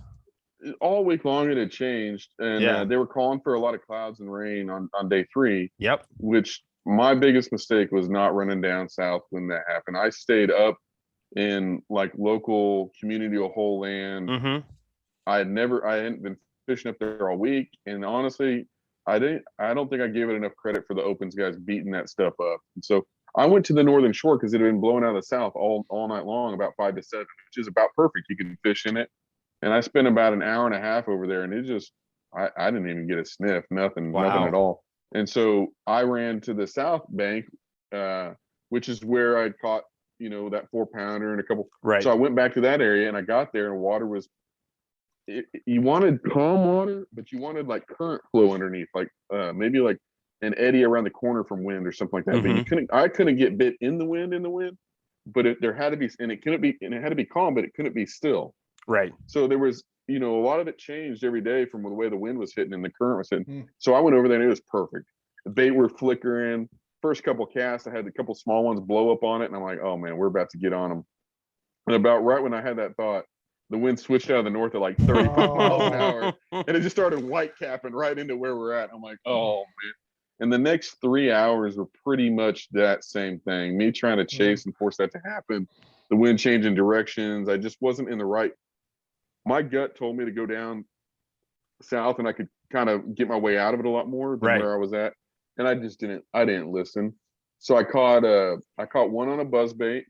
All week long it had changed, and they were calling for a lot of clouds and rain on day 3. Yep. Which my biggest mistake was not running down south when that happened. I stayed up in like local community or whole land. Mm-hmm. I hadn't been fishing up there all week, and honestly, I don't think I gave it enough credit for the Opens guys beating that stuff up. And so I went to the northern shore because it had been blowing out of the south all night long, about 5 to 7, which is about perfect. You can fish in it. And I spent about an hour and a half over there, and it just, I didn't even get a sniff, nothing at all. And so I ran to the south bank, which is where I caught, that 4-pounder and a couple. Right. So I went back to that area, and I got there, and water was, you wanted calm water, but you wanted like current flow underneath, like maybe like an eddy around the corner from wind or something like that. Mm-hmm. But I couldn't get bit in the wind, but there had to be, and it had to be calm, but it couldn't be still. Right. So there was, a lot of it changed every day from the way the wind was hitting and the current was hitting. So I went over there and it was perfect. The bait were flickering. First couple casts, I had a couple small ones blow up on it, and I'm like, oh man, we're about to get on them. And about right when I had that thought, the wind switched out of the north at like 35 miles an hour, and it just started white capping right into where we're at. I'm like, oh man. And the next 3 hours were pretty much that same thing. Me trying to chase and force that to happen. The wind changing directions. I just wasn't in the right. My gut told me to go down south, and I could kind of get my way out of it a lot more than where I was at. And I didn't listen. So I caught one on a buzz bait.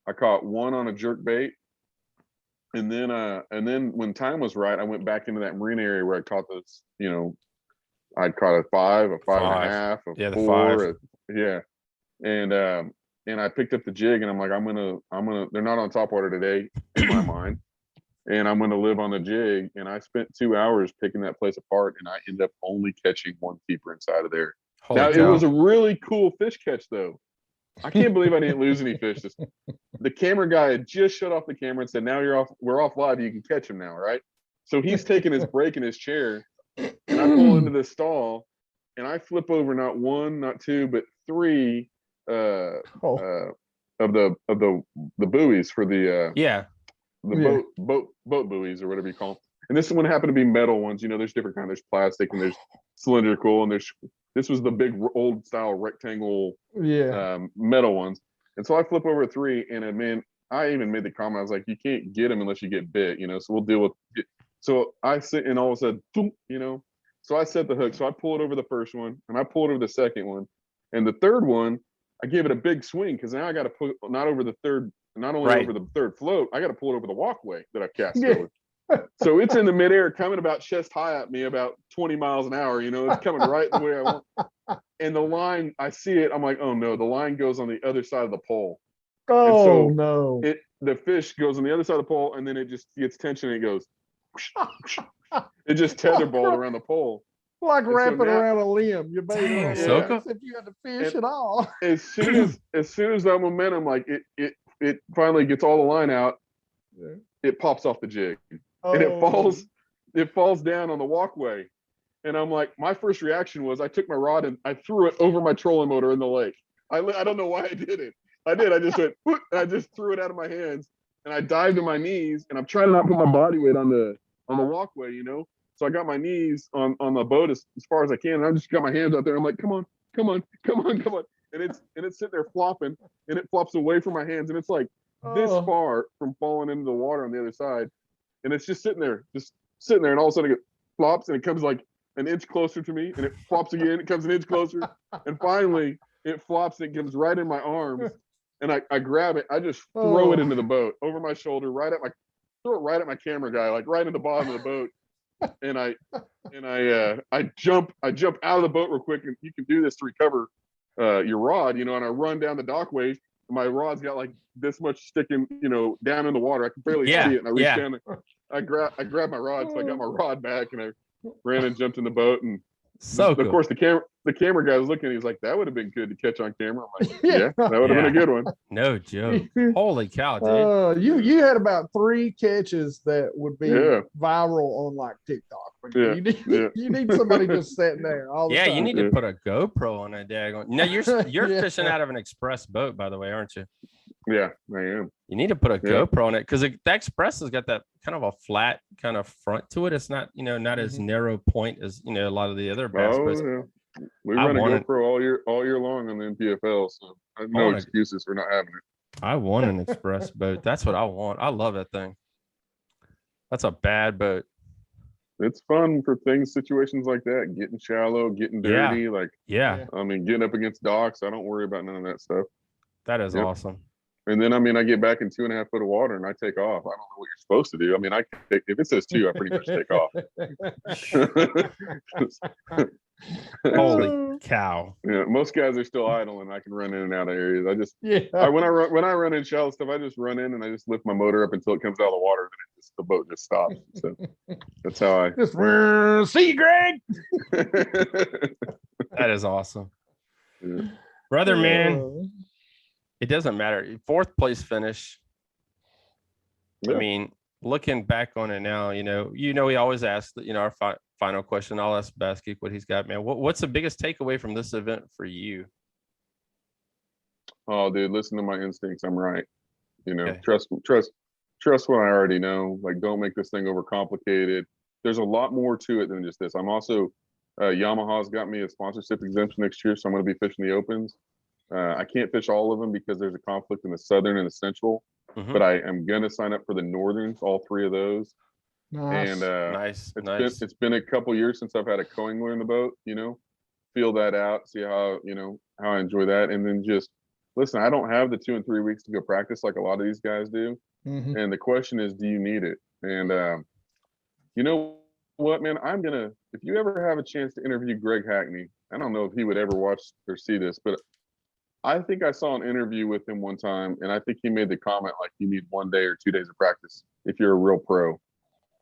I caught one on a jerk bait. And then when time was right, I went back into that marine area where I caught those, I'd caught a 5, a 5.5, a 4. And I picked up the jig, and I'm like, I'm gonna, they're not on topwater today in my mind. And I'm going to live on the jig. And I spent 2 hours picking that place apart, and I ended up only catching one keeper inside of there. It was a really cool fish catch, though. I can't believe I didn't lose any fish. The camera guy had just shut off the camera and said, now we're off live. You can catch him now, right? So he's taking his break in his chair, and I pull into the stall, and I flip over not 1, not 2, but 3 of the buoys for the boat buoys or whatever you call them. And this one happened to be metal ones. There's different kinds. There's plastic and there's cylindrical, and this was the big old style rectangle metal ones. And so I flip over 3, and I even made the comment. I was like, you can't get them unless you get bit, so we'll deal with it. So I sit, and all of a sudden, boom, so I set the hook. So I pull it over the first one, and I pull it over the second one, and the third one, I gave it a big swing, because now I got to put not only over the third float, I got to pull it over the walkway that I've cast over. So it's in the midair, coming about chest high at me, about 20 miles an hour. It's coming right the way I want. And the line, I see it. I'm like, oh no, the line goes on the other side of the pole. Oh no! The fish goes on the other side of the pole, and then it just gets tension, and it goes. it just tetherballed around the pole. Like wrapping around a limb. You bait around Soukup. if you had to fish at all. As soon as that momentum, like it finally gets all the line out, it pops off the jig. And it falls down on the walkway. And I'm like, my first reaction was I took my rod and I threw it over my trolling motor in the lake. I don't know why I did it. I just went, and I just threw it out of my hands and I dived to my knees and I'm trying to not put my body weight on the walkway, you know? So I got my knees on the boat as far as I can. And I just got my hands out there. I'm like, come on. And it's sitting there flopping and it flops away from my hands. And it's like this far from falling into the water on the other side. And it's just sitting there. And all of a sudden it flops and it comes like an inch closer to me and it flops again. It comes an inch closer. And finally it flops and it comes right in my arms. And I grab it. I just throw it into the boat over my shoulder, throw it right at my camera guy, like right in the bottom of the boat. And I jump out of the boat real quick, and you can do this to recover your rod, you know, and I run down the dockway. And my rod's got like this much sticking, you know, down in the water. I can barely see it. And I reach down and I grab my rod, so I got my rod back and I ran and jumped in the boat. And of course the camera guy was looking, he's like, that would have been good to catch on camera. I'm like, yeah, that would have been a good one. No joke. Holy cow, dude. You had about 3 catches that would be viral on like TikTok. You need somebody just sitting there all the time. You need to put a GoPro on that daggone. No, you're fishing out of an express boat, by the way, aren't you? Yeah, I am. You need to put a GoPro on it because the Express has got that kind of a flat kind of front to it. It's not, you know, not as narrow point as, you know, a lot of the other bass boats. Yeah. We run a GoPro all year long on the NPFL, so I have no excuses for not having it. I want an Express boat. That's what I want. I love that thing. That's a bad boat. It's fun for situations like that, getting shallow, getting dirty. I mean, getting up against docks. I don't worry about none of that stuff. That is awesome. And then, I mean, I get back in 2.5 foot of water and I take off. I don't know what you're supposed to do. I mean, if it says 2, I pretty much take off. Holy cow. Yeah, most guys are still idle and I can run in and out of areas. When I run in shallow stuff, I just run in and I just lift my motor up until it comes out of the water and the boat just stops. So that's how I just see you, Greg. That is awesome. Brother, man. It doesn't matter. 4th place finish. I mean, looking back on it now, you know, we always ask that, you know, our final question. I'll ask Bass Geek what he's got, man. What's the biggest takeaway from this event for you? Oh, dude, listen to my instincts. I'm right. You know, trust what I already know. Like, don't make this thing overcomplicated. There's a lot more to it than just this. I'm also Yamaha's got me a sponsorship exemption next year, so I'm going to be fishing the Opens. I can't fish all of them because there's a conflict in the Southern and the Central, but I am going to sign up for the Northerns, all 3 of those. Nice. And it's been a couple years since I've had a co-angler in the boat, you know, feel that out, see how I enjoy that. And then just listen, I don't have the 2 and 3 weeks to go practice like a lot of these guys do. And the question is, do you need it? And you know what, man, if you ever have a chance to interview Greg Hackney, I don't know if he would ever watch or see this, but I think I saw an interview with him one time, and I think he made the comment like you need 1 day or 2 days of practice if you're a real pro.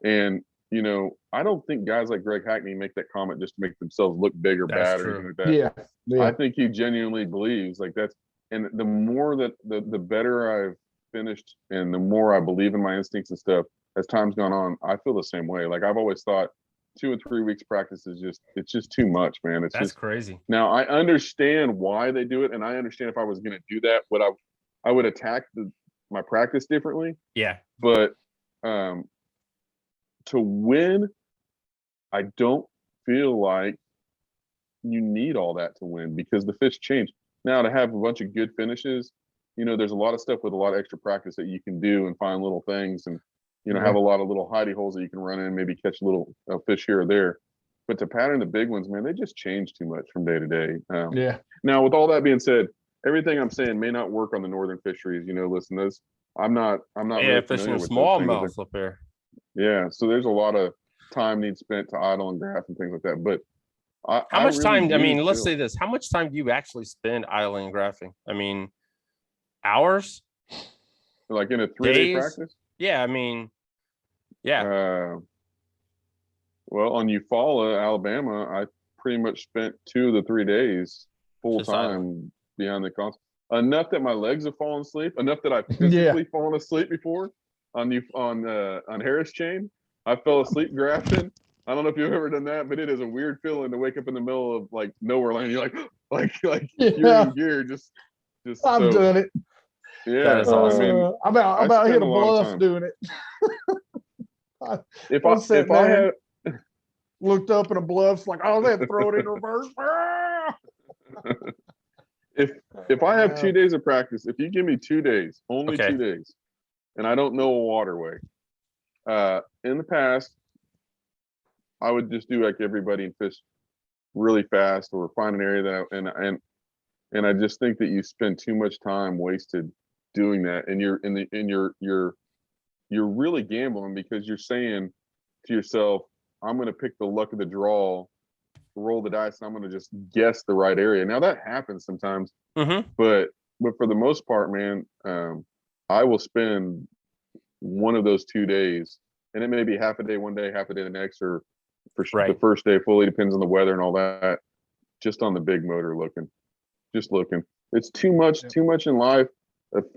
And, you know, I don't think guys like Greg Hackney make that comment just to make themselves look big or bad or anything like that. Yeah. I think he genuinely believes like that's, and the more that the better I've finished and the more I believe in my instincts and stuff, as time's gone on, I feel the same way. Like I've always thought 2 or 3 weeks practice is it's just too much, man. That's just crazy. Now I understand why they do it, and I understand if I was going to do that, I would attack my practice differently. Yeah. But to win, I don't feel like you need all that to win because the fish change. Now to have a bunch of good finishes, you know, there's a lot of stuff with a lot of extra practice that you can do and find little things and, you know, have a lot of little hidey holes that you can run in, maybe catch a little fish here or there. But to pattern the big ones, man, they just change too much from day to day. Now, with all that being said, everything I'm saying may not work on the northern fisheries. You know, listen, I'm not. Yeah, fishing smallmouth up there. Yeah, so there's a lot of time needs spent to idle and graph and things like that. But how much time? I mean, let's say this: how much time do you actually spend idling and graphing? I mean, hours? Like in a 3-day practice? Yeah, I mean, yeah. Well, on Eufaula, Alabama, I pretty much spent 2 of the 3 days full time behind the console. Enough that my legs have fallen asleep. Enough that I've physically fallen asleep before on Harris Chain. I fell asleep grafting. I don't know if you've ever done that, but it is a weird feeling to wake up in the middle of like nowhere land. You're like you're in gear. Just I've done it. Yeah, that is awesome. I mean, I about hit a bluff doing it. If I had looked up in a bluff's like, oh, they throw it in reverse. if I have 2 days of practice, if you give me 2 days, only 2 days, and I don't know a waterway, in the past, I would just do like everybody and fish really fast or find an area that and I just think that you spend too much time wasted doing that, and you're really gambling because you're saying to yourself, I'm going to pick the luck of the draw, roll the dice, and I'm going to just guess the right area. Now that happens sometimes, but for the most part, man, I will spend one of those 2 days, and it may be half a day one day, half a day the next, or for the first day fully, depends on the weather and all that, just on the big motor looking. It's too much in life,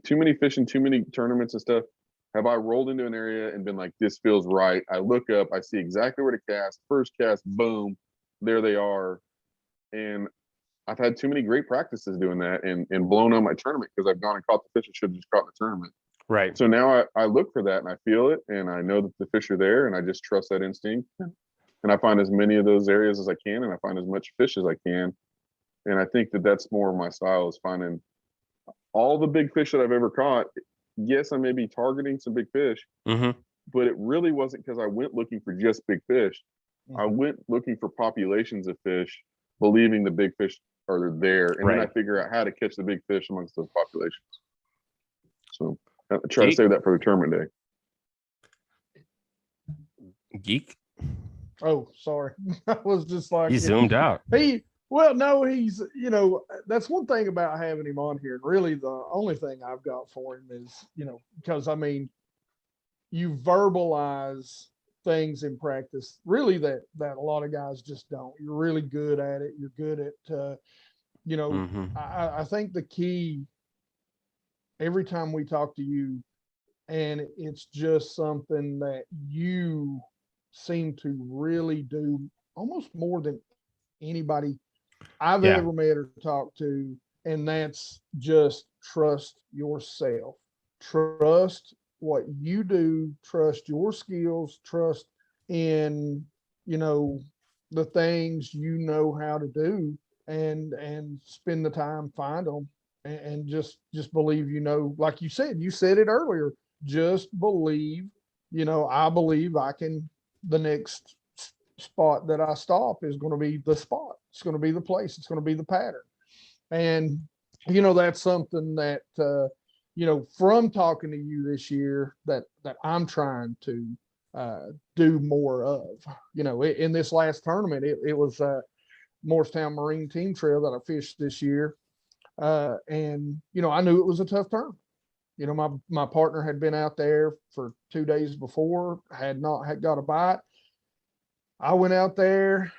too many fishing, too many tournaments and stuff. Have I rolled into an area and been like, this feels right? I look up, I see exactly where to cast. First cast, boom, there they are. And I've had too many great practices doing that and blown on my tournament because I've gone and caught the fish I should have just caught in the tournament. Right. So now I look for that and I feel it and I know that the fish are there and I just trust that instinct. And I find as many of those areas as I can and I find as much fish as I can. And I think that that's more of my style, is finding all the big fish that I've ever caught. Yes, I may be targeting some big fish, but it really wasn't because I went looking for just big fish. I went looking for populations of fish, believing the big fish are there. And then I figure out how to catch the big fish amongst those populations. So I try to save that for the tournament day. Geek. Oh, sorry. I was just like, he zoomed out. Well, no, he's, that's one thing about having him on here. And really the only thing I've got for him is, because I mean, you verbalize things in practice really that a lot of guys just don't. You're really good at it. You're good at, I think the key every time we talk to you, and it's just something that you seem to really do almost more than anybody I've ever met or talked to, and that's just trust yourself. Trust what you do, trust your skills, trust in, the things you know how to do, and spend the time, find them, and just believe, like you said it earlier, just believe, I believe I can, the next spot that I stop is going to be the spot. It's going to be the place. It's going to be the pattern. And, that's something that, from talking to you this year that I'm trying to do more of, in this last tournament, it was Morristown Marine Team Trail that I fished this year. And, I knew it was a tough tournament. My partner had been out there for 2 days before, had got a bite. I went out there,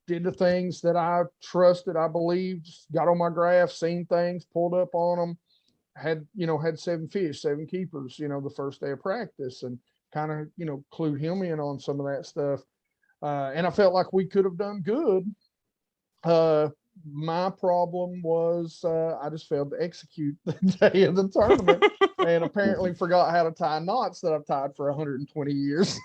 did the things that I trusted, I believed, got on my graph, seen things, pulled up on them, had 7 fish, 7 keepers, the first day of practice, and kind of, clued him in on some of that stuff. And I felt like we could have done good. My problem was I just failed to execute the day of the tournament and apparently forgot how to tie knots that I've tied for 120 years.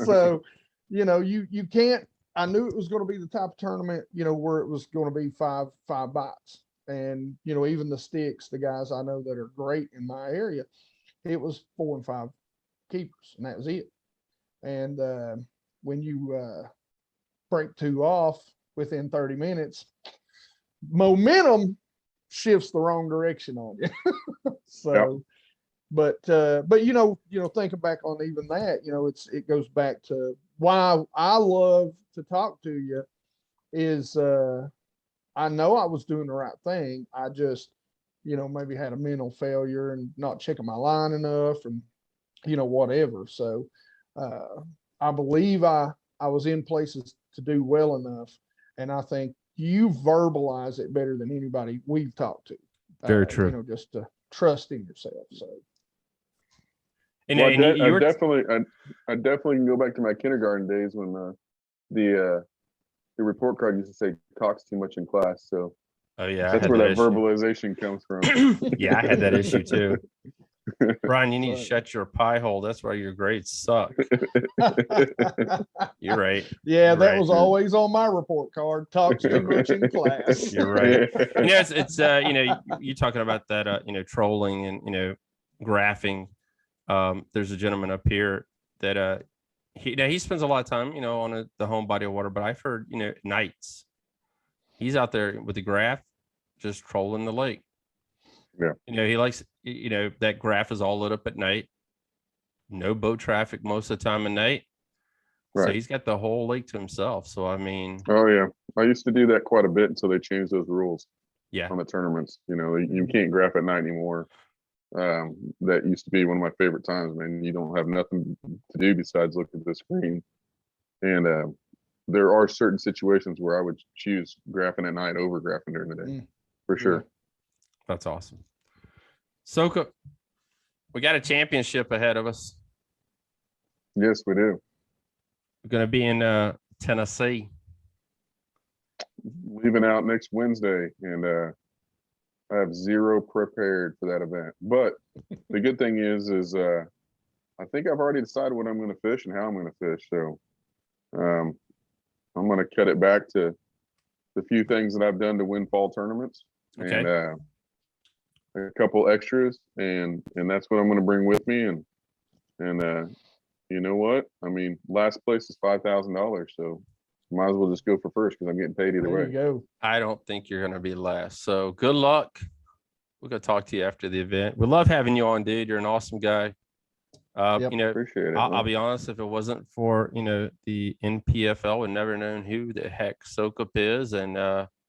So, you can't, I knew it was going to be the type of tournament, where it was going to be five bites. And, even the sticks, the guys I know that are great in my area, it was 4 and 5 keepers, and that was it. And when you break 2 off within 30 minutes, momentum shifts the wrong direction on you. So, but thinking back on even that, it goes back to why I love to talk to you is I know I was doing the right thing. I just, maybe had a mental failure and not checking my line enough and, whatever. So I believe I I was in places to do well enough. And I think you verbalize it better than anybody we've talked to. Very true. Just to trust in yourself. So. And, well, I definitely can go back to my kindergarten days when the report card used to say talks too much in class. So that's where that verbalization comes from. Yeah, I had that issue too. Brian, you need to shut your pie hole. That's why your grades suck. You're right. Yeah, that was always on my report card. Talks too much in class. You're right. It's you're talking about that trolling and graphing. There's a gentleman up here that he spends a lot of time on the home body of water, but I've heard nights he's out there with the graph just trolling the lake. Yeah. He likes that graph is all lit up at night, no boat traffic most of the time at night. Right. So he's got the whole lake to himself. So I mean, oh yeah, I used to do that quite a bit until they changed those rules. Yeah, on the tournaments, you can't graph at night anymore. That used to be one of my favorite times, man. You don't have nothing to do besides look at the screen. And there are certain situations where I would choose graphing at night over graphing during the day, for sure. That's awesome. Soukup, we got a championship ahead of us. Yes, we do. We're going to be in Tennessee. Leaving out next Wednesday, and I have zero prepared for that event. But the good thing is I think I've already decided what I'm going to fish and how I'm going to fish. So I'm going to cut it back to the few things that I've done to win fall tournaments. Okay. And a couple extras, and that's what I'm going to bring with me. And you know what? I mean, last place is $5,000, so might as well just go for first because I'm getting paid either way. There you go. I don't think you're going to be last. So good luck. We're going to talk to you after the event. We love having you on, dude. You're an awesome guy. Appreciate it. I'll be honest. If it wasn't for the NPFL, we'd never known who the heck Soukup is, and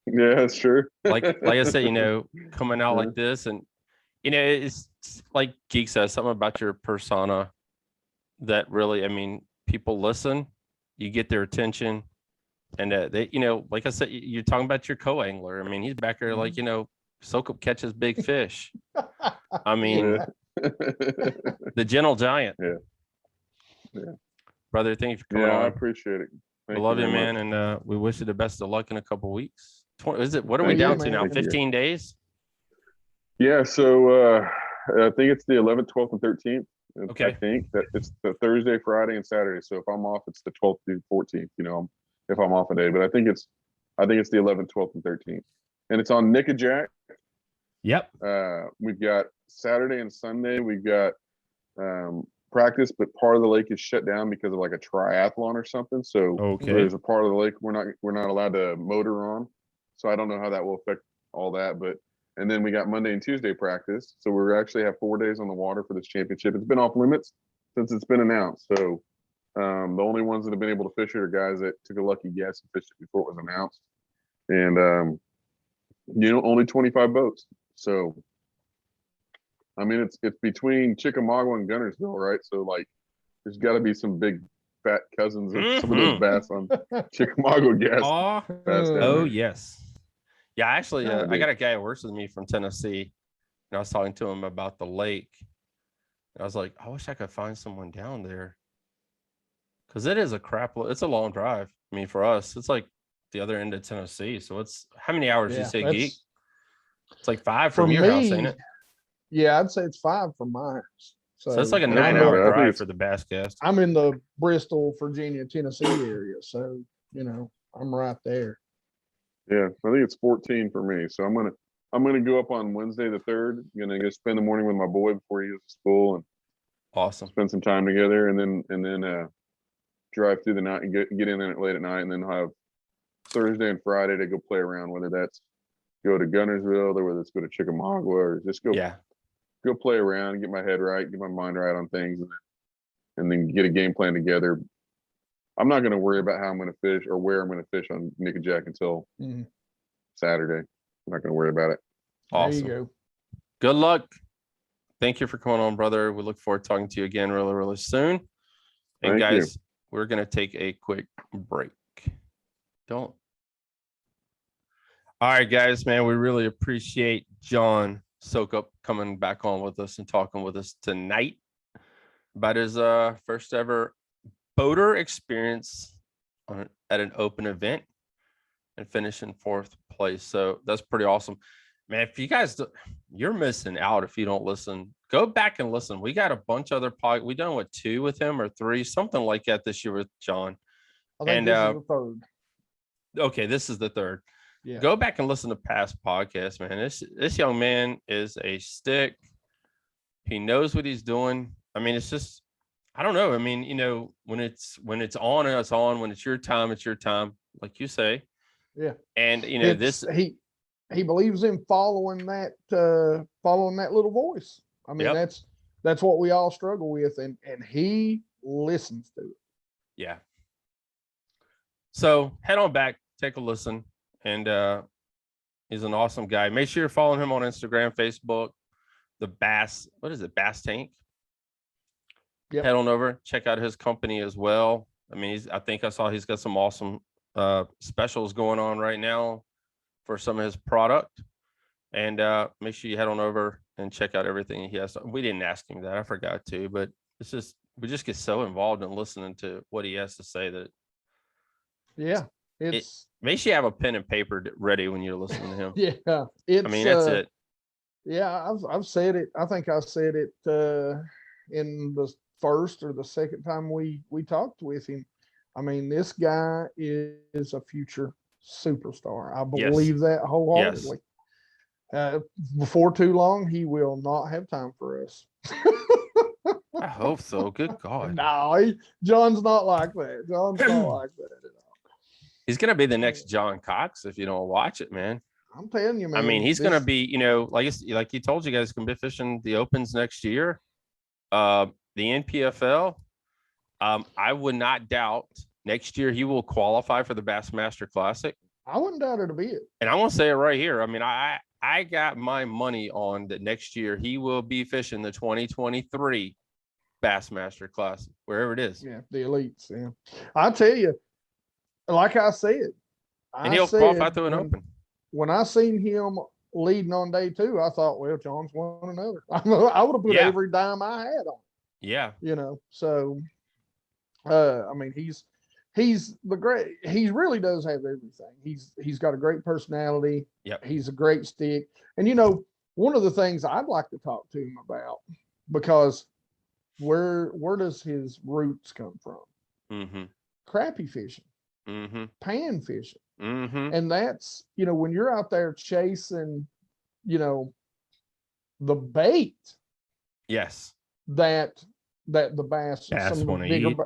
yeah, that's true. like I said, coming out like this, and it's like Geek says, something about your persona that really, I mean, people listen, you get their attention, and they, like I said, you're talking about your co-angler. I mean, he's back there like, Soukup catches big fish. I mean, the gentle giant. Yeah. Brother, thank you for coming on. I appreciate it. I love you, man, and we wish you the best of luck in a couple of weeks. What are we down to now? 15 days? Yeah, so I think it's the 11th, 12th, and 13th. Okay. I think that it's the Thursday, Friday, and Saturday. So if I'm off, it's the 12th through 14th, if I'm off a day. But I think it's the 11th, 12th, and 13th. And it's on Nickajack. Yep. We've got Saturday and Sunday. We've got practice, but part of the lake is shut down because of like a triathlon or something. So there's a part of the lake we're not allowed to motor on. So I don't know how that will affect all that, and then we got Monday and Tuesday practice. So we actually have 4 days on the water for this championship. It's been off limits since it's been announced. So the only ones that have been able to fish it are guys that took a lucky guess and fished it before it was announced. And only 25 boats. So I mean, it's between Chickamauga and Gunnersville, right? So like, there's got to be some big fat cousins of some of those bass on Chickamauga gas. Oh yes. Yeah, actually, I got a guy who works with me from Tennessee, and I was talking to him about the lake. And I was like, I wish I could find someone down there, because it is it's a long drive. I mean, for us, it's like the other end of Tennessee. So it's how many hours did you say, Geek? It's like 5 from your house, ain't it? Yeah, I'd say it's 5 from my house. So it's like a 9-hour drive for the Basscast. I'm in the Bristol, Virginia, Tennessee area, so I'm right there. Yeah, I think it's 14 for me. So I'm gonna go up on Wednesday the 3rd. I'm gonna go spend the morning with my boy before he goes to school and awesome. Spend some time together, and then drive through the night and get in there late at night, and then have Thursday and Friday to go play around. Whether that's go to Gunnersville or whether it's go to Chickamauga or just go play around, get my head right, get my mind right on things, and then get a game plan together. I'm not going to worry about how I'm going to fish or where I'm going to fish on Nickajack until Saturday. I'm not going to worry about it. Awesome. There you go. Good luck. Thank you for coming on, brother. We look forward to talking to you again really, really soon. And guys, we're going to take a quick break. All right, guys, man, we really appreciate John Soukup coming back on with us and talking with us tonight about his first ever boater experience at an open event and finishing 4th place. So that's pretty awesome, man. If you guys, you're missing out if you don't listen. Go back and listen. We got a bunch of other podcasts. We done 2 with him or 3, something like that this year with John. I think this is the 3rd. Okay, this is the 3rd. Yeah. Go back and listen to past podcasts, man. This young man is a stick. He knows what he's doing. I mean, it's just, I don't know. I mean, you know, when it's on, it's on. When it's your time, it's your time, like you say. Yeah. And you know, he believes in following that little voice. I mean, that's what we all struggle with, and he listens to it. Yeah. So head on back, take a listen, and he's an awesome guy. Make sure you're following him on Instagram, Facebook, the Bass. What is it? Bass Tank. Yep. Head on over, check out his company as well. I mean, I think I saw he's got some awesome specials going on right now for some of his product. And make sure you head on over and check out everything he has. We didn't ask him that. I forgot to, but it's just, we just get so involved in listening to what he has to say that. Yeah. Make sure you have a pen and paper ready when you're listening to him. Yeah. I mean, that's it. Yeah. I've said it. I think I said it in the first or the second time we talked with him. I mean, this guy is a future superstar. I believe that wholeheartedly. Yes. Before too long, he will not have time for us. I hope so. Good God. No, John's not like that. John's not like that at all. He's going to be the next John Cox if you don't watch it, man. I'm telling you, man. I mean, he's going to be, you know, like he told you guys, going to be fishing the Opens next year. The NPFL. I would not doubt next year he will qualify for the Bassmaster Classic. I wouldn't doubt it a bit. And I want to say it right here. I mean, I got my money on that next year he will be fishing the 2023 Bassmaster Classic, wherever it is. Yeah, the elites. Yeah, I tell you, like I said, he'll qualify through an Open. When I seen him leading on day 2, I thought, well, John's won another. I would have put every dime I had on. Yeah, you know. So, I mean, he's the great. He really does have everything. He's got a great personality. Yep. He's a great stick. And you know, one of the things I'd like to talk to him about, because where does his roots come from? Mm-hmm. Crappie fishing, mm-hmm. pan fishing, mm-hmm. and that's, you know, when you're out there chasing, you know, the bait. Yes. That the bass some of the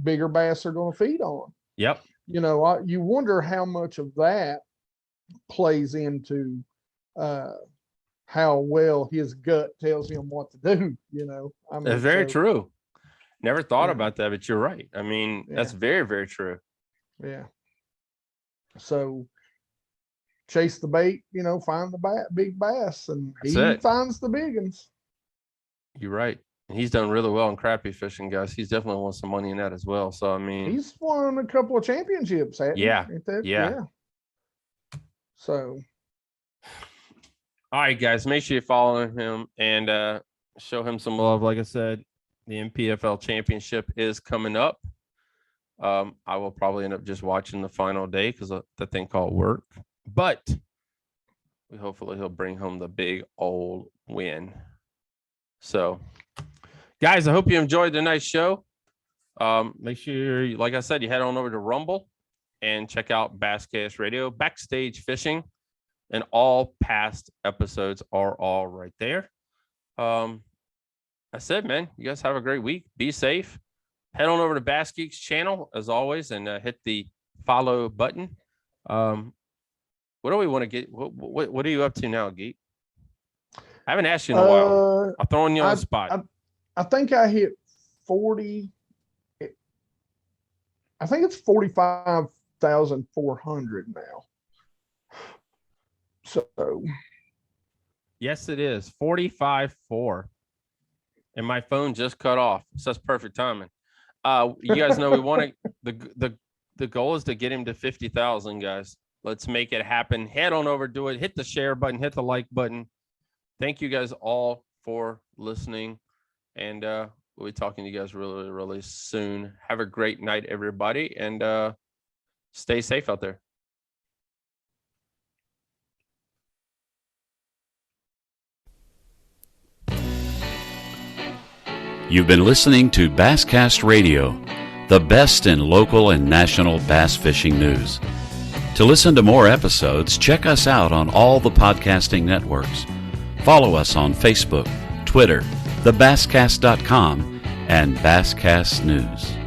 bigger bass are going to feed on. Yep. You know, you wonder how much of that plays into how well his gut tells him what to do. You know, I mean, that's very true. Never thought about that, but you're right. I mean, that's very, very true. Yeah. So chase the bait, you know, find the big bass, and he finds the big ones. You're right. He's done really well in crappie fishing, guys. He's definitely won some money in that as well. So, I mean, he's won a couple of championships. Yeah. So, all right, guys, make sure you follow him and show him some love. Like I said, the NPFL championship is coming up. I will probably end up just watching the final day because of the thing called work. But hopefully he'll bring home the big old win. So, guys, I hope you enjoyed the nice show. Make sure, like I said, you head on over to Rumble and check out Basscast Radio, Backstage Fishing, and all past episodes are all right there. That's it, man. You guys have a great week. Be safe. Head on over to Bass Geeks channel, as always, and hit the follow button. What do we want to get? What are you up to now, Geek? I haven't asked you in a while. I'm throwing you on the spot. I think I hit 40. I think it's 45,400 now. So. Yes, it is 45.4. And my phone just cut off. So that's perfect timing. You guys know we want to. The goal is to get him to 50,000, guys. Let's make it happen. Head on over, do it. Hit the share button. Hit the like button. Thank you guys all for listening, and we'll be talking to you guys really, really soon. Have a great night, everybody, and stay safe out there. You've been listening to Basscast Radio, the best in local and national bass fishing news. To listen to more episodes, check us out on all the podcasting networks. Follow us on Facebook, Twitter, thebasscast.com, and Basscast News.